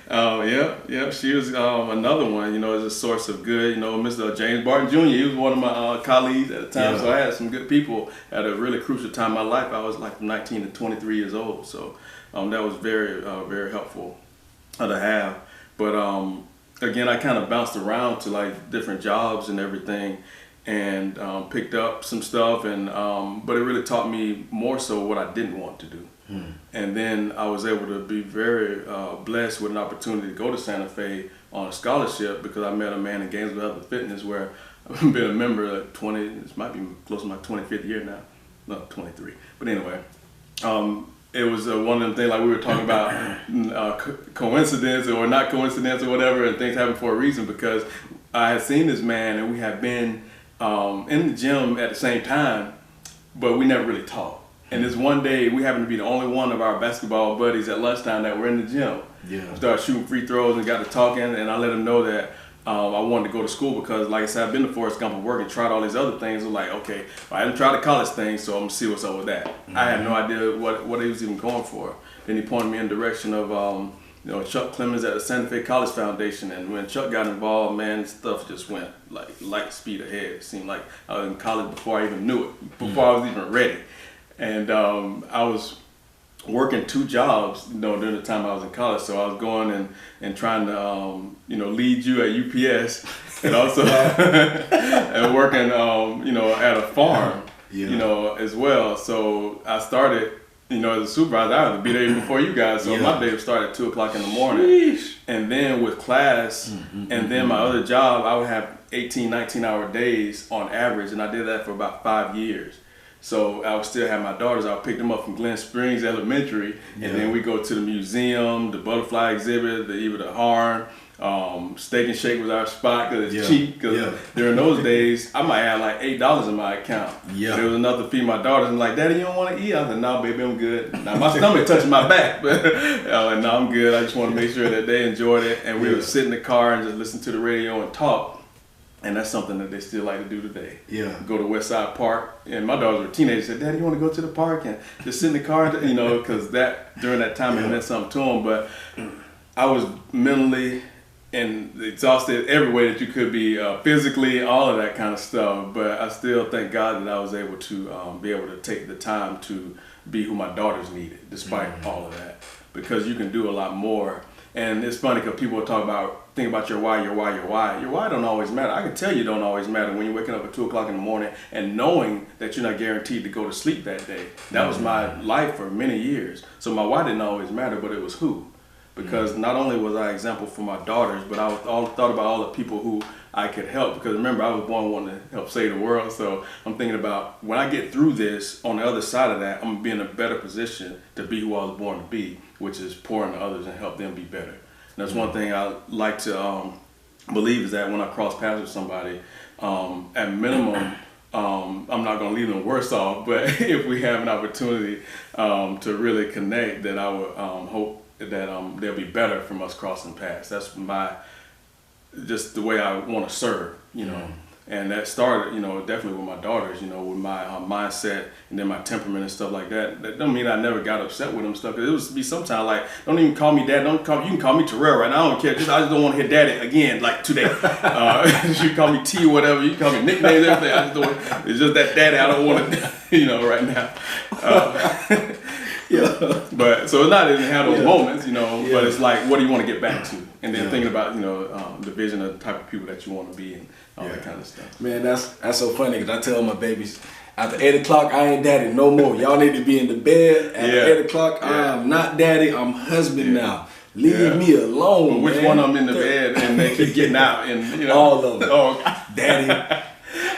Auntie. She was another one, you know, as a source of good. You know, Mr. James Barton Jr., he was one of my colleagues at the time, so I had some good people at a really crucial time in my life. I was like from 19 to 23 years old, so that was very, very helpful to have. But again, I kind of bounced around to like different jobs and everything, and picked up some stuff, and but it really taught me more so what I didn't want to do. And then I was able to be very blessed with an opportunity to go to Santa Fe on a scholarship, because I met a man in Gainesville Health and Fitness where I've been a member at this might be close to my 25th year now. No, 23. But anyway, it was one of them things like we were talking about coincidence or not coincidence or whatever, and things happen for a reason, because I had seen this man and we had been in the gym at the same time, but we never really talked. And this one day, we happened to be the only one of our basketball buddies at lunchtime that were in the gym. We started shooting free throws and got to talking, and I let him know that I wanted to go to school because, like I said, I've been to Forrest Gump and work and tried all these other things. I'm like, okay, I haven't tried the college thing, so I'm going to see what's up with that. I had no idea what he was even going for. Then he pointed me in the direction of you know, Chuck Clemens at the Santa Fe College Foundation, and when Chuck got involved, man, stuff just went like light speed ahead. It seemed like I was in college before I even knew it, before I was even ready. And I was working 2 jobs, you know, during the time I was in college. So I was going and trying to, you know, lead you at UPS, and also and working, you know, at a farm, you know, as well. So I started, you know, as a supervisor, I had to be there before you guys. So my day would start at 2 o'clock in the morning. Sheesh. And then with class and then my other job, I would have 18, 19-hour days on average. And I did that for about 5 years. So I would still have my daughters. I would pick them up from Glen Springs Elementary, and then we go to the museum, the butterfly exhibit, even the Harn. Steak and Shake was our spot because it's cheap. Because during those days, I might have like $8 in my account. There was enough to feed my daughters. And like, Daddy, you don't want to eat? I said, no, baby, I'm good. Now my stomach touching my back, but no, I'm good. I just want to make sure that they enjoyed it. And we would sit in the car and just listen to the radio and talk. And that's something that they still like to do today. Go to West Side Park. And my daughters were teenagers. Said, Daddy, you want to go to the park and just sit in the car? You know, because during that time it meant something to them. But I was mentally and exhausted every way that you could be, physically, all of that kind of stuff. But I still thank God that I was able to be able to take the time to be who my daughters needed, despite all of that. Because you can do a lot more. And it's funny because people think about your why. Your why don't always matter. I can tell you don't always matter when you're waking up at 2 o'clock in the morning and knowing that you're not guaranteed to go to sleep that day. That was my life for many years. So my why didn't always matter, but it was who. because not only was I an example for my daughters, but I thought about all the people who I could help, because remember, I was born wanting to help save the world. So I'm thinking about when I get through this, on the other side of that, I'm gonna be in a better position to be who I was born to be, which is pour into others and help them be better. And that's one thing I like to believe, is that when I cross paths with somebody, at minimum, I'm not gonna leave them worse off, but if we have an opportunity to really connect, then I would hope that they'll be better from us crossing paths. That's just the way I want to serve, you know. And that started, you know, definitely with my daughters, you know, with my mindset and then my temperament and stuff like that. That don't mean I never got upset with them stuff. Cause it would be sometimes like, don't even call me dad. You can call me Terrell right now. I don't care. I just don't want to hear daddy again, like today. You can call me T or whatever. You can call me nicknames, everything. I just don't, it's just that daddy I don't want to, you know, right now. But so it's not that it have those moments, you know, but it's like, what do you want to get back to? And then thinking about, you know, the vision of the type of people that you want to be and all that kind of stuff. Man, that's so funny, because I tell my babies, after 8 o'clock, I ain't daddy no more. Y'all need to be in the bed. After 8 o'clock, I'm not daddy, I'm husband now. Leave me alone, well, which one of them in the bed and they keep getting out? And you know, all of them. Oh. Daddy,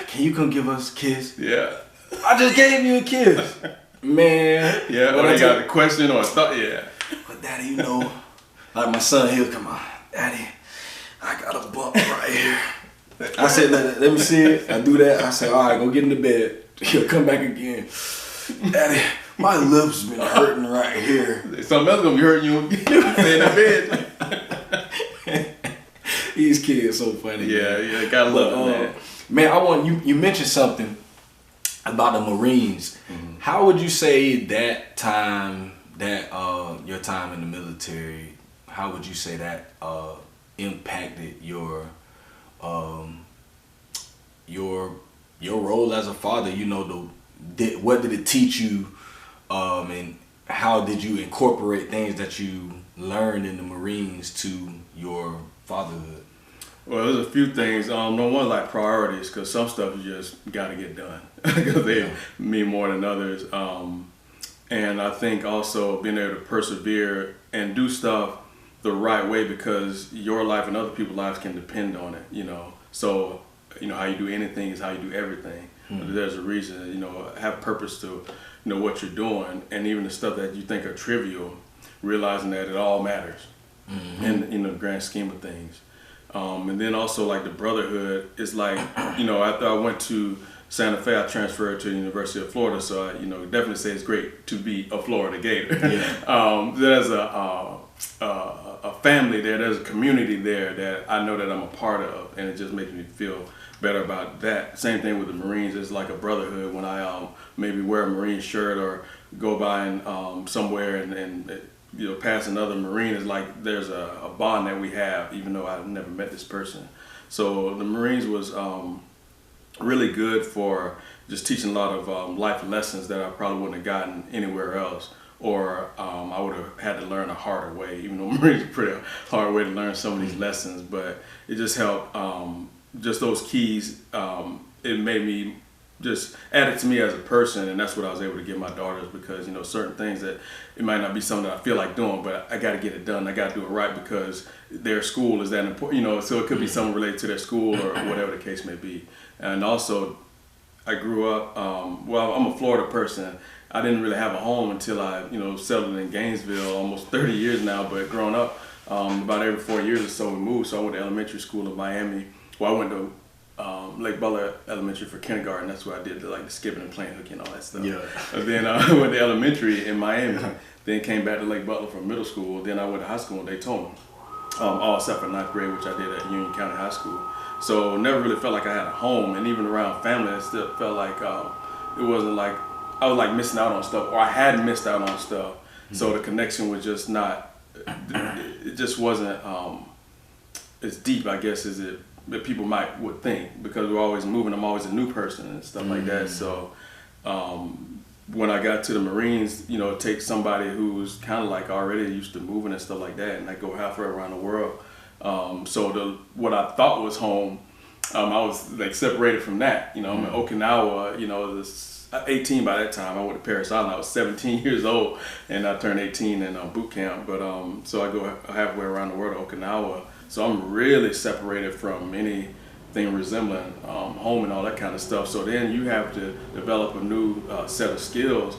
can you come give us a kiss? Yeah. I just gave you a kiss. Man. Yeah, or they got a question or a thought, But daddy, you know, like my son, he'll come on, daddy, I got a bump right here. I said, let me see it. I do that. I said, all right, go get in the bed. He'll come back again. Daddy, my lips been hurting right here. Something else gonna be hurting you in the bed. These kids so funny. Yeah, gotta love them, man. I want you mentioned something about the Marines. Mm-hmm. How would you say that time, that your time in the military, how would you say that impacted your role as a father? You know, what did it teach you, and how did you incorporate things that you learned in the Marines to your fatherhood? Well, there's a few things. No one like priorities, because some stuff you just got to get done because they mean more than others. And I think also being able to persevere and do stuff the right way, because your life and other people's lives can depend on it, you know. So, you know, how you do anything is how you do everything. Mm-hmm. There's a reason, you know, have purpose to, you know, what you're doing, and even the stuff that you think are trivial, realizing that it all matters in the grand scheme of things. And then also like the brotherhood is like, you know, after I went to Santa Fe, I transferred to the University of Florida, so I, you know, definitely say it's great to be a Florida Gator. There's a family there, there's a community there that I know that I'm a part of, and it just makes me feel better about that. Same thing with the Marines. It's like a brotherhood when I maybe wear a Marine shirt or go by and somewhere and you know, pass another Marine. Is like there's a bond that we have, even though I've never met this person. So the Marines was really good for just teaching a lot of life lessons that I probably wouldn't have gotten anywhere else, or I would have had to learn a harder way, even though Marines are a pretty hard way to learn some of these lessons. But it just helped, just those keys, it made me just added to me as a person, and that's what I was able to give my daughters, because, you know, certain things that it might not be something that I feel like doing, but I got to get it done. I got to do it right because their school is that important, you know, so it could be something related to their school or whatever the case may be. And also, I grew up, well, I'm a Florida person. I didn't really have a home until I, you know, settled in Gainesville, almost 30 years now, but growing up, about every 4 years or so we moved. So I went to elementary school in Miami. Well, I went to Lake Butler Elementary for kindergarten. That's where I did the skipping and playing hooky and all that stuff. Yeah. And then I went to elementary in Miami. Then came back to Lake Butler for middle school. Then I went to high school in Daytona, all except for 9th grade, which I did at Union County High School. So never really felt like I had a home, and even around family, I still felt like it wasn't like I was like missing out on stuff, or I hadn't missed out on stuff. Mm-hmm. So the connection was just not. It just wasn't as deep, I guess, as it. That people would think, because we're always moving. I'm always a new person and stuff like that. So when I got to the Marines, you know, it takes somebody who's kind of like already used to moving and stuff like that, and I go halfway around the world. So what I thought was home I was like separated from that. You know, I'm in Okinawa. You know, this 18 by that time. I went to Paris Island. I was 17 years old, and I turned 18 in boot camp. But so I go halfway around the world to Okinawa. So I'm really separated from anything resembling home and all that kind of stuff. So then you have to develop a new set of skills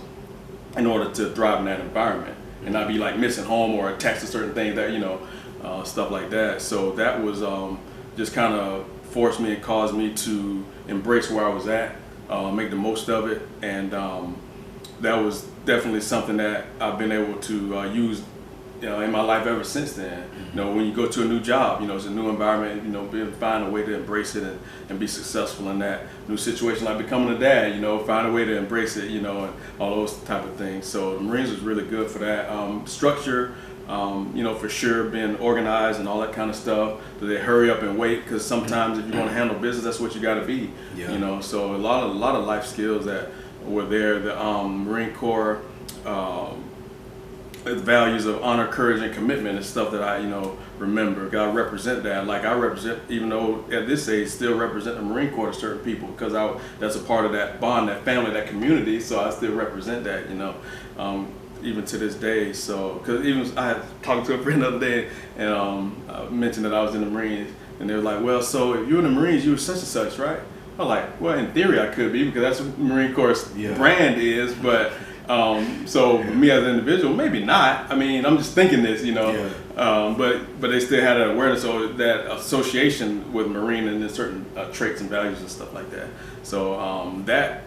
in order to thrive in that environment and not be like missing home or attached to certain things that stuff like that. So that was just kind of forced me and caused me to embrace where I was at. Make the most of it, and that was definitely something that I've been able to use, in my life ever since then. You know, when you go to a new job, it's a new environment. Find a way to embrace it and be successful in that new situation. Like becoming a dad, find a way to embrace it, and all those type of things. So the Marines was really good for that. Structure. For sure, being organized and all that kind of stuff. Do they hurry up and wait? Because sometimes if you want to handle business, that's what you got to be. Yeah. So a lot of life skills that were there. The Marine Corps, the values of honor, courage, and commitment is stuff that I remember. Got to represent that. Like I represent, even though at this age, still represent the Marine Corps to certain people because that's a part of that bond, that family, that community. So I still represent that. Even to this day. So, because even I had talked to a friend the other day, and I mentioned that I was in the Marines, and they were like, "Well, so if you're in the Marines, you were such and such, right?" I'm like, "Well, in theory, I could be because that's what Marine Corps brand is, but so for me as an individual, maybe not. I mean, I'm just thinking this, but they still had an awareness or that association with Marine and then certain traits and values and stuff like that. So that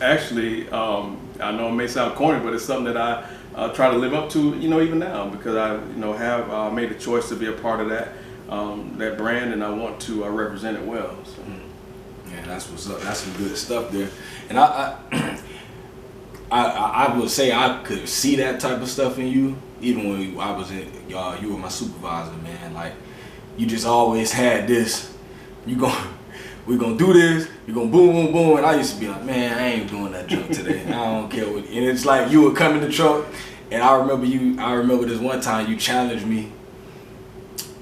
actually, I know it may sound corny, but it's something that I try to live up to, even now, because I, have made a choice to be a part of that brand, and I want to represent it well. So. Yeah, that's what's up. That's some good stuff there. And I would say I could see that type of stuff in you, even when I was in you were my supervisor, man. Like you just always had this. We're gonna do this, you're gonna boom, boom, boom. And I used to be like, man, I ain't doing that junk today. I don't care what. And it's like you would come in the truck, and I remember this one time you challenged me.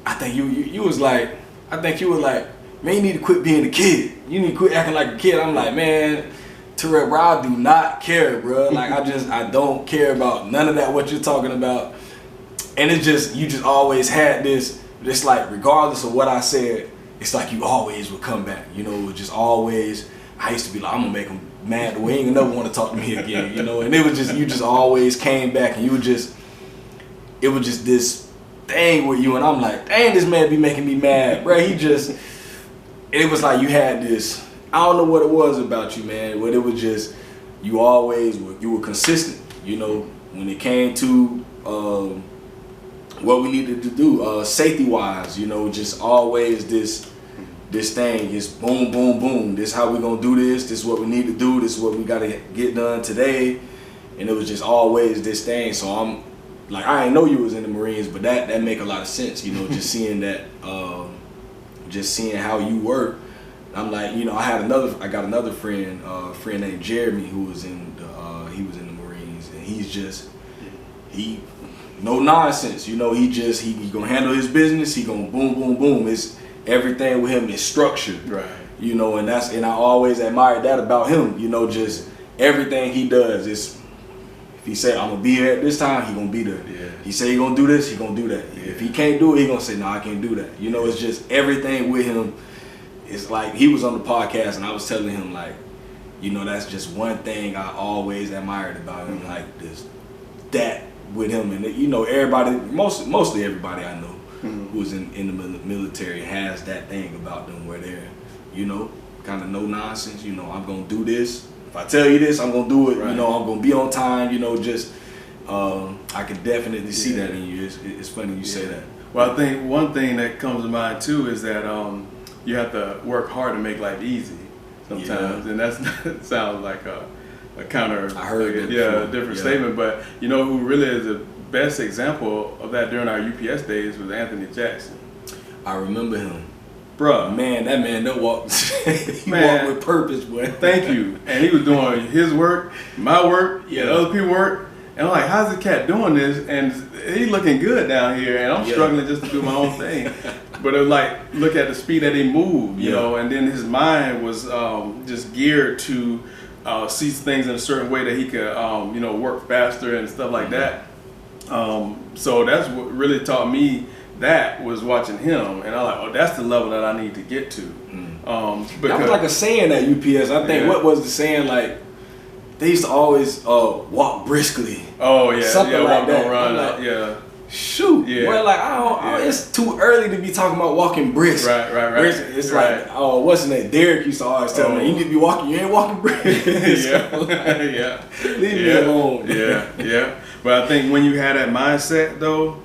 I think you was like, man, you need to quit being a kid. You need to quit acting like a kid. I'm like, man, Terrell, bro, I do not care, bro. Like I don't care about none of that, what you're talking about. And it's just, you just always had this, like, regardless of what I said, it's like you always would come back, it was just always, I used to be like, I'm gonna make him mad, he ain't gonna never want to talk to me again, and it was just, you just always came back, and it was just this thing with you, and I'm like, dang, this man be making me mad, bro. It was like you had this, I don't know what it was about you, man, but it was just, you were consistent, when it came to what we needed to do, safety-wise, just always this thing, just boom, boom, boom. This is how we gonna do this. This is what we need to do. This is what we gotta get done today. And it was just always this thing. So I'm like, I didn't know you was in the Marines, but that make a lot of sense, just seeing that, just seeing how you work. I'm like, I got another friend, named Jeremy, who was in the Marines, and he no nonsense, he gonna handle his business. He gonna boom, boom, boom. It's everything with him is structured, right? And I always admired that about him. Just everything he does is, if he say I'm gonna be here at this time, he gonna be there. Yeah. He say he gonna do this, he gonna do that. Yeah. If he can't do it, he gonna say no, I can't do that. It's just everything with him. It's like he was on the podcast, and I was telling him like, that's just one thing I always admired about him, like that. With him, and everybody, mostly everybody I know who's in the military has that thing about them where they're, kind of no nonsense. I'm gonna do this. If I tell you this, I'm gonna do it. Right. I'm gonna be on time. I can definitely see that in you. It's funny you say that. Well, I think one thing that comes to mind too is that you have to work hard to make life easy sometimes, and that sounds like a counter, I heard that a different statement, but who really is the best example of that during our UPS days was Anthony Jackson. I remember him. Bruh. Man, that man don't walk. He walked with purpose, boy. Thank you. And he was doing his work, my work, and other people's work. And I'm like, how's the cat doing this? And he looking good down here, and I'm struggling just to do my own thing. But it was like, look at the speed that he moved, you Yeah. know, and then his mind was just geared to see things in a certain way that he could, you know, work faster and stuff like that. So that's what really taught me that, was watching him, and I was like, oh, that's the level that I need to get to. That was like a saying at UPS. I think, what was the saying? Like, they used to always walk briskly. Oh yeah, something yeah, like walk, that. don't run. Like, Yeah. Shoot, Yeah. well, like it's too early to be talking about walking brisk. Right. Brisk. It's like, oh, what's his name? Derek used to always tell me, you need to be walking. You ain't walking brisk. Yeah. So, like, Yeah. leave me alone. Yeah. But I think when you have that mindset though,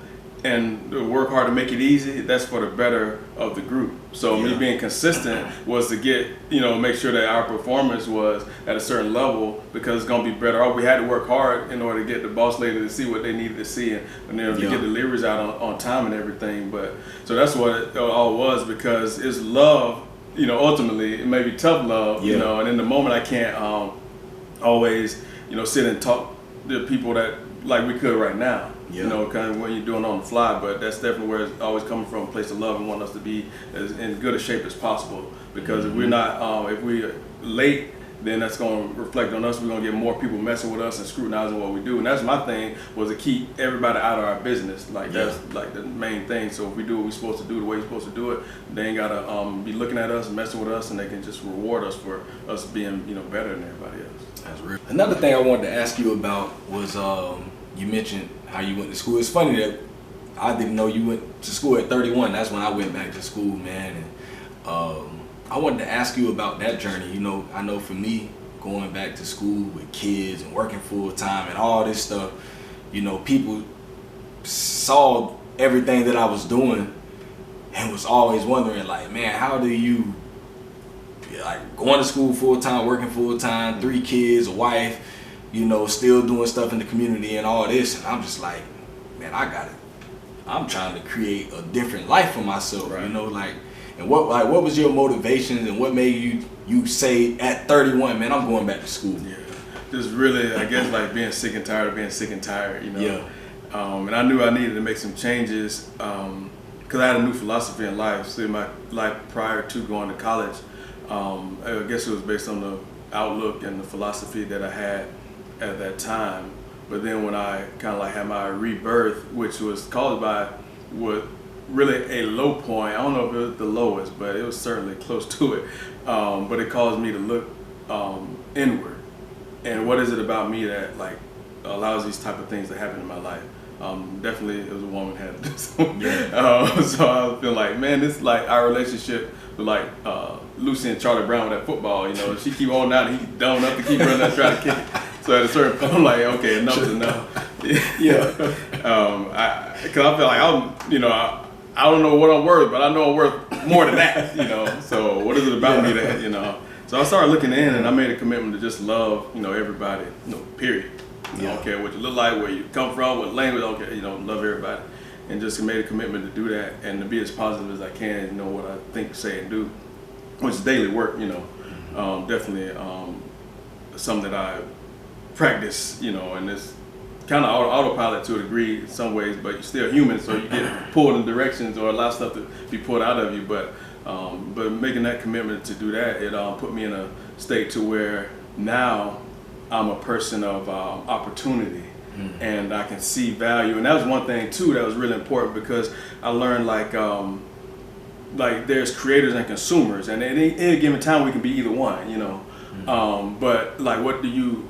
and work hard to make it easy, that's for the better of the group. So me being consistent was to get, you know, make sure that our performance was at a certain level, because it's gonna be better off. We had to work hard in order to get the boss lady to see what they needed to see, and then to get deliveries out on time and everything. But so that's what it all was, because it's love, you know, ultimately it may be tough love, you know, and in the moment I can't always, you know, sit and talk to people that like we could right now. You know, kind of when you're doing on the fly, but that's definitely where it's always coming from, a place of love, and want us to be as in good a shape as possible. Because if we're not, if we're late, then that's going to reflect on us. We're going to get more people messing with us and scrutinizing what we do. And that's my thing, was to keep everybody out of our business. Like that's like the main thing. So if we do what we're supposed to do the way we're supposed to do it, they ain't got to be looking at us and messing with us, and they can just reward us for us being, you know, better than everybody else. That's real. Another thing I wanted to ask you about was you mentioned how you went to school. It's funny that I didn't know you went to school at 31. That's when I went back to school, man. And I wanted to ask you about that journey. You know, I know for me, going back to school with kids and working full time and all this stuff, you know, people saw everything that I was doing and was always wondering, like, man, how do you, like, going to school full time, working full time, 3 kids, a wife, you know, still doing stuff in the community and all this. And I'm just like, man, I'm trying to create a different life for myself, you know, like, and what was your motivations, and what made you say at 31, man, I'm going back to school? Yeah, just really, I guess, like being sick and tired of being sick and tired, you know. And I knew I needed to make some changes, because I had a new philosophy in life. So in my life prior to going to college, I guess it was based on the outlook and the philosophy that I had at that time. But then when I kind of like had my rebirth, which was caused by what really a low point, I don't know if it was the lowest, but it was certainly close to it, but it caused me to look inward, and what is it about me that like allows these type of things to happen in my life. Definitely it was a woman had to do so. So I feel like, man, this like our relationship with like Lucy and Charlie Brown with that football, you know, she keep on down and he dumb enough to keep running that try to kick it. So at a certain point, I'm like, okay, enough is enough. Because I feel like I don't know what I'm worth, but I know I'm worth more than that, you know. So what is it about me that, you know? So I started looking in, and I made a commitment to just love, you know, everybody, you know, period. I don't care what you look like, where you come from, what language, okay, you know, love everybody. And just made a commitment to do that and to be as positive as I can, you know, what I think, say, and do, which is daily work, you know. Definitely something that I practice, you know, and it's kind of autopilot to a degree in some ways, but you're still human, so you get pulled in directions or a lot of stuff to be pulled out of you. But making that commitment to do that, it put me in a state to where now I'm a person of opportunity, and I can see value. And that was one thing too that was really important, because I learned like there's creators and consumers, and at any given time we can be either one, you know. But like, what do you,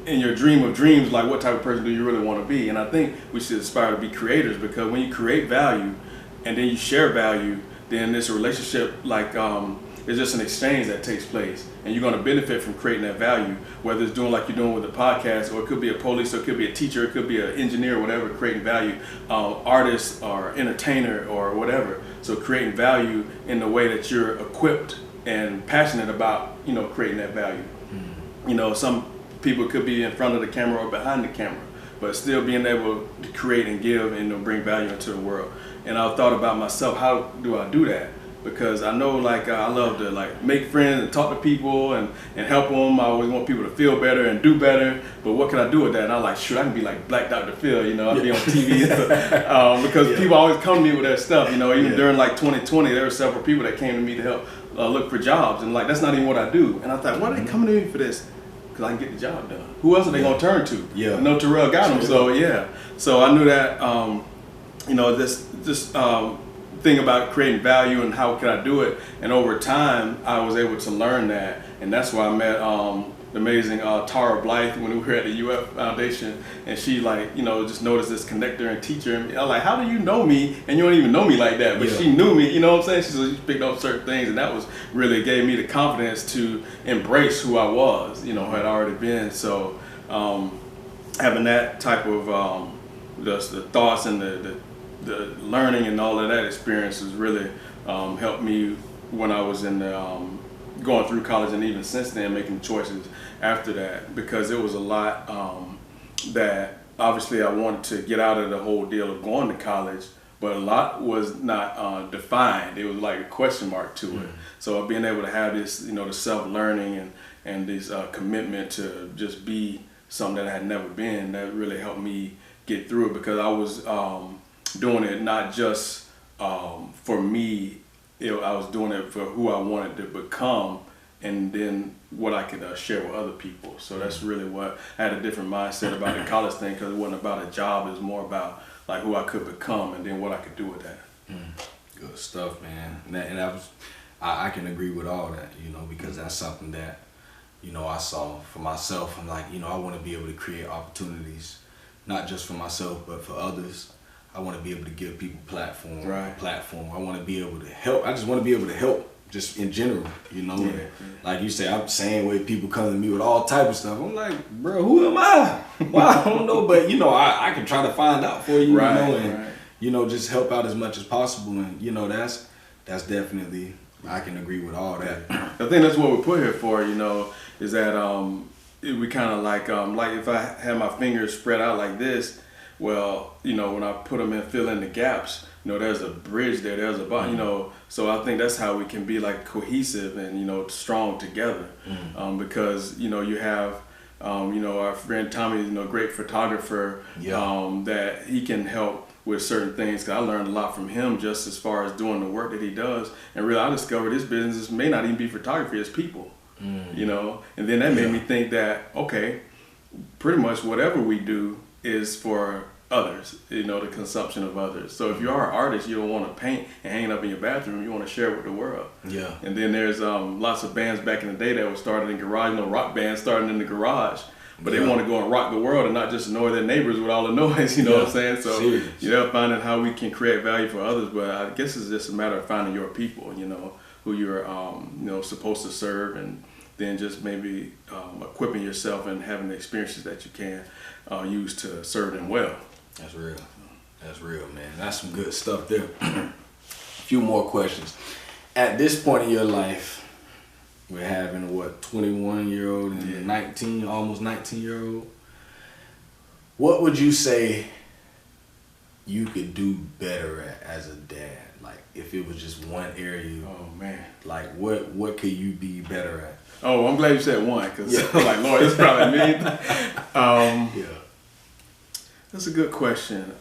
in your dream of dreams, like what type of person do you really want to be? And I think we should aspire to be creators, because when you create value and then you share value, then it's a relationship, like it's just an exchange that takes place, and you're going to benefit from creating that value, whether it's doing like you're doing with the podcast, or it could be a police, or it could be a teacher, it could be an engineer, whatever, creating value, artist or entertainer or whatever. So creating value in the way that you're equipped and passionate about, you know, creating that value. You know, some people could be in front of the camera or behind the camera, but still being able to create and give and bring value into the world. And I thought about myself, how do I do that? because I know like I love to like make friends and talk to people and help them. I always want people to feel better and do better. But what can I do with that? And I'm like, shoot, I can be like Black Dr. Phil, you know, I'd be on TV and stuff. Because people always come to me with that stuff, you know. Even during like 2020, there were several people that came to me to help look for jobs, and like that's not even what I do. And I thought, why are they coming to me for this? Because I can get the job done. Who else are they gonna turn to? I know Terrell got them, so I knew that you know, this thing about creating value and how could I do it, and over time I was able to learn that, and that's why I met the amazing Tara Blythe when we were at the UF Foundation, and she like, you know, just noticed this connector and teacher, and I was like, how do you know me and you don't even know me like that? But she knew me, you know what I'm saying? She picked up certain things, and that was really gave me the confidence to embrace who I was, you know, had already been. So having that type of the thoughts and the learning and all of that experience has really helped me when I was in the going through college, and even since then making choices after that, because it was a lot that obviously I wanted to get out of the whole deal of going to college, but a lot was not defined. It was like a question mark to it. So being able to have this, you know, the self-learning and this commitment to just be something that I had never been, that really helped me get through it, because I was doing it not just for me. I was doing it for who I wanted to become, and then what I could share with other people. So that's really what I had a different mindset about the college thing, because it wasn't about a job. It was more about like who I could become and then what I could do with that. Good stuff, man. And that was, I can agree with all that, you know, because that's something that, you know, I saw for myself. I'm like, you know, I want to be able to create opportunities, not just for myself, but for others. I want to be able to give people platform. I want to be able to help. I just want to be able to help, just in general, you know. Like you say, I'm the same way. People come to me with all type of stuff. I'm like, bro, who am I? Well, I don't know, but you know, I can try to find out for you, you know, and you know, just help out as much as possible. And you know, that's definitely, I can agree with all that. I think that's what we're put here for, you know, is that we kind of like if I had my fingers spread out like this. Well, you know, when I put them in, fill in the gaps, you know, there's a bridge there, there's a bond, you know, so I think that's how we can be like cohesive and, you know, strong together. Because, you know, you have, you know, our friend Tommy, you know, great photographer, that he can help with certain things. 'Cause I learned a lot from him just as far as doing the work that he does. And really, I discovered his business may not even be photography, it's people, you know, and then that made me think that, okay, pretty much whatever we do is for others, you know, the consumption of others. So if you are an artist, you don't want to paint and hang it up in your bathroom, you want to share it with the world. And then there's lots of bands back in the day that were started in garage, you know, rock bands started in the garage, but they want to go and rock the world and not just annoy their neighbors with all the noise, you know what I'm saying? So finding how we can create value for others, but I guess it's just a matter of finding your people, you know, who you're you know, supposed to serve, and then just maybe equipping yourself and having the experiences that you can use to serve them well. That's real. That's real, man. That's some good stuff there. A few more questions. At this point in your life, we're having a 21-year-old and a 19, almost 19-year-old. What would you say you could do better at as a dad? Like, if it was just one area. Oh man. Like, what could you be better at? Oh, I'm glad you said one, because I'm like, Lord, it's probably me. That's a good question,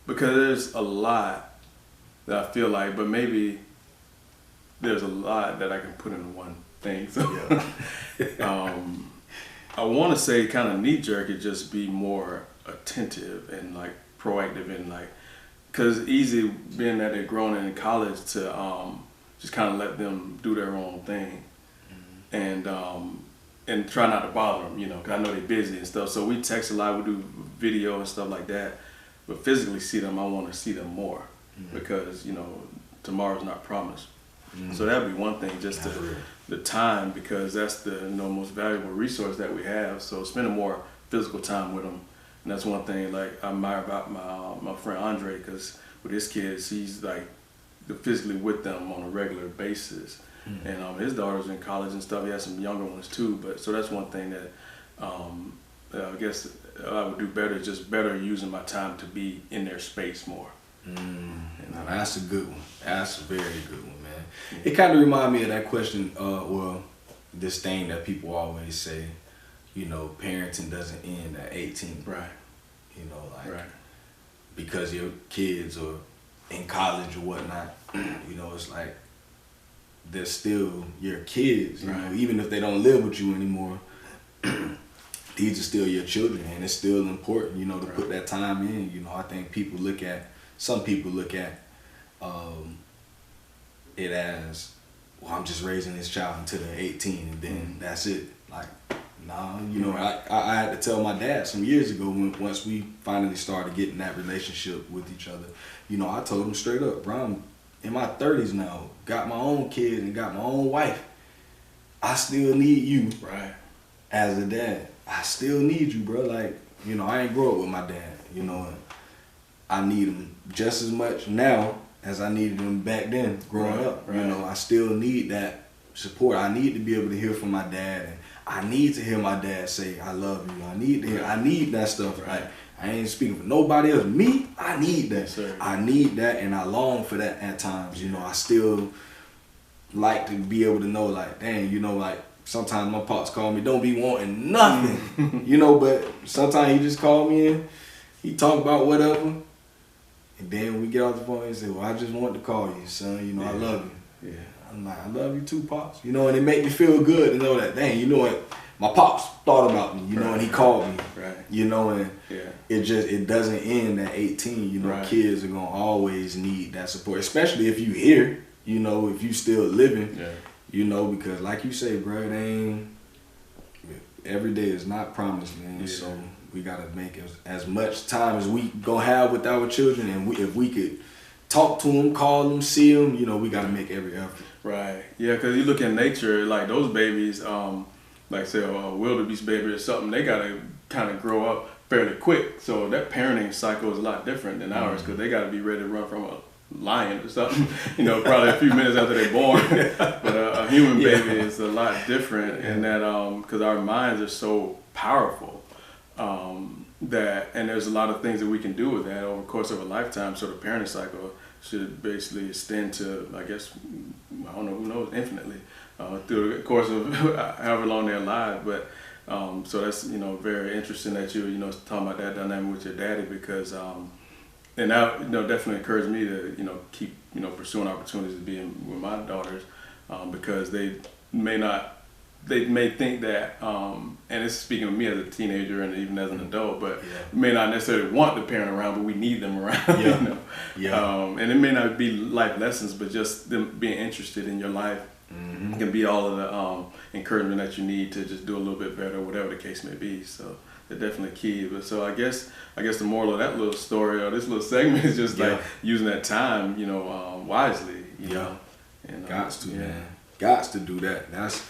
because there's a lot that I feel like, but maybe there's a lot that I can put in one thing. So I want to say kind of knee-jerk, it just be more attentive and like proactive, and like, because it's easy being that they're grown in college to just kind of let them do their own thing. And try not to bother them, you know, because I know they're busy and stuff. So we text a lot, we do video and stuff like that. But physically see them, I want to see them more, because, you know, tomorrow's not promised. So that'd be one thing, just the time, because that's the, you know, most valuable resource that we have. So spending more physical time with them, and that's one thing like I admire about my friend Andre, because with his kids, he's like physically with them on a regular basis. And his daughter's in college and stuff. He has some younger ones too. But so that's one thing that I guess I would do better, just better using my time to be in their space more. Now that's a good one. That's a very good one, man. It kind of reminds me of that question, this thing that people always say, you know, parenting doesn't end at 18. Right. You know, like, because your kids are in college or whatnot, you know, it's like, they're still your kids, you know, even if they don't live with you anymore. These are still your children, and it's still important, you know, to put that time in. You know, I think some people look at it as, well, I'm just raising this child until they're 18 and then that's it. Like, nah, you know, I had to tell my dad some years ago once we finally started getting that relationship with each other. You know, I told him straight up, bro, I'm in my 30s now, got my own kids and got my own wife. I still need you as a dad. I still need you, bro. Like, you know, I ain't grow up with my dad, you know, and I need him just as much now as I needed him back then growing up. You know, I still need that support. I need to be able to hear from my dad, and I need to hear my dad say, I love you. I need that stuff. Like, I ain't speaking for nobody else. Me, I need that. Yes, I need that, and I long for that at times. You know, I still like to be able to know, like, dang, you know, like, sometimes my pops call me, don't be wanting nothing, you know, but sometimes he just call me in, he talk about whatever, and then we get off the phone and say, well, I just wanted to call you, son, you know, I love you. Yeah. I'm like, I love you too, Pops. You know, and it make me feel good to know that, dang, you know what, my Pops thought about me, you know, and he called me, you know, and it doesn't end at 18, you know, kids are going to always need that support, especially if you here, you know, if you still living. You know, because like you say, bro, it ain't, every day is not promised, man. So we gotta make as much time as we gonna have with our children, and if we could talk to them, call them, see them, you know, we gotta make every effort. Right. Yeah, because you look in nature, like those babies, like say a wildebeest baby or something, they gotta kind of grow up fairly quick. So that parenting cycle is a lot different than ours, because they gotta be ready to run from a lion or something, you know, probably a few minutes after they're born. But a human baby is a lot different in that, because our minds are so powerful, that, and there's a lot of things that we can do with that over the course of a lifetime. So the parenting cycle should basically extend to, I guess, I don't know, who knows, infinitely, through the course of however long they're alive. But so that's, you know, very interesting that you know, talking about that dynamic with your daddy, because and that, you know, definitely encouraged me to, you know, keep, you know, pursuing opportunities to be with my daughters, because they may think that, and it's speaking of me as a teenager and even as an adult, but may not necessarily want the parent around, but we need them around, you know. And it may not be life lessons, but just them being interested in your life can be all of the encouragement that you need to just do a little bit better, whatever the case may be. So they're definitely key. But so I guess the moral of that little story or this little segment is just like using that time, you know, wisely. You know, and Gots to, man. Gots to do that. That's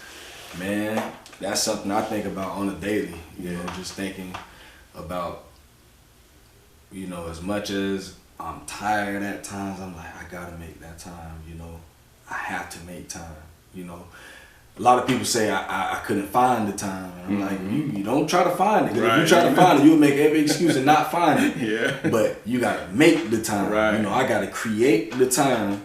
something I think about on a daily. You know, just thinking about, you know, as much as I'm tired at times, I'm like, I gotta make that time. You know, I have to make time. You know, a lot of people say I couldn't find the time, and I'm like, you don't try to find it. If you try to find it, you'll make every excuse and not find it. But you gotta make the time. You know, I gotta create the time.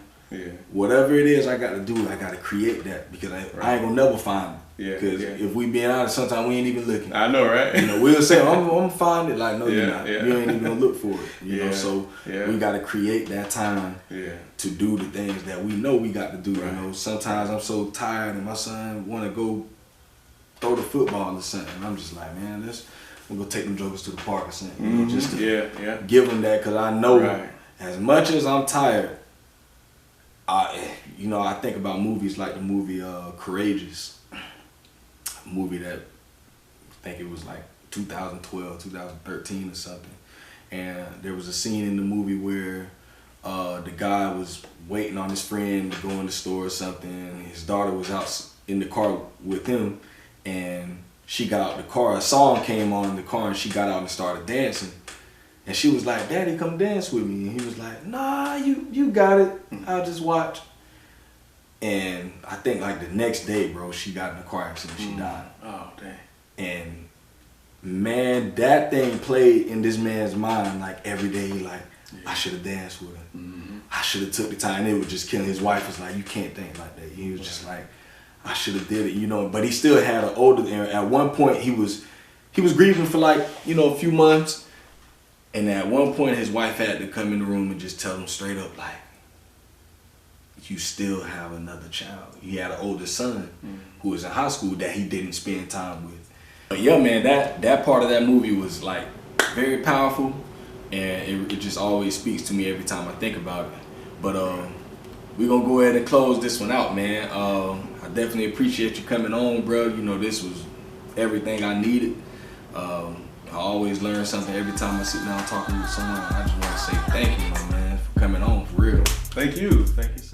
Whatever it is I gotta do, I gotta create that, because I ain't gonna never find it. Because if we being honest, sometimes we ain't even looking. I know, right? You know, we'll say, I'm gonna find it. Like, no, you're not. You ain't even gonna look for it. You know, so we gotta create that time to do the things that we know we got to do. You know, sometimes I'm so tired and my son wanna go throw the football or something. And I'm just like, man, we're gonna take them jokers to the park or something. You know, just to give them that, because I know as much as I'm tired, you know, I think about movies like the movie Courageous. A movie that I think it was like 2012, 2013 or something. And there was a scene in the movie where the guy was waiting on his friend to go in the store or something, and his daughter was out in the car with him, and she got out the car. A song came on in the car, and she got out and started dancing. And she was like, "Daddy, come dance with me." And he was like, "Nah, you got it. I'll just watch." And I think like the next day, bro, she got in a car accident. She died. Oh, dang. And man, that thing played in this man's mind like every day. He like, I should have danced with her. I should have took the time. And it was just killing. His wife was like, you can't think like that. He was just like, I should have did it, you know. But he still had an older. At one point, he was grieving for like, you know, a few months. And at one point, his wife had to come in the room and just tell him straight up, like, you still have another child. He had an older son who was in high school that he didn't spend time with. But yeah, man, that part of that movie was like very powerful, and it just always speaks to me every time I think about it. But we're gonna go ahead and close this one out, man. I definitely appreciate you coming on, bro. You know, this was everything I needed. I always learn something every time I sit down talking with someone. I just want to say thank you, my man, for coming on, for real. Thank you. Thank you.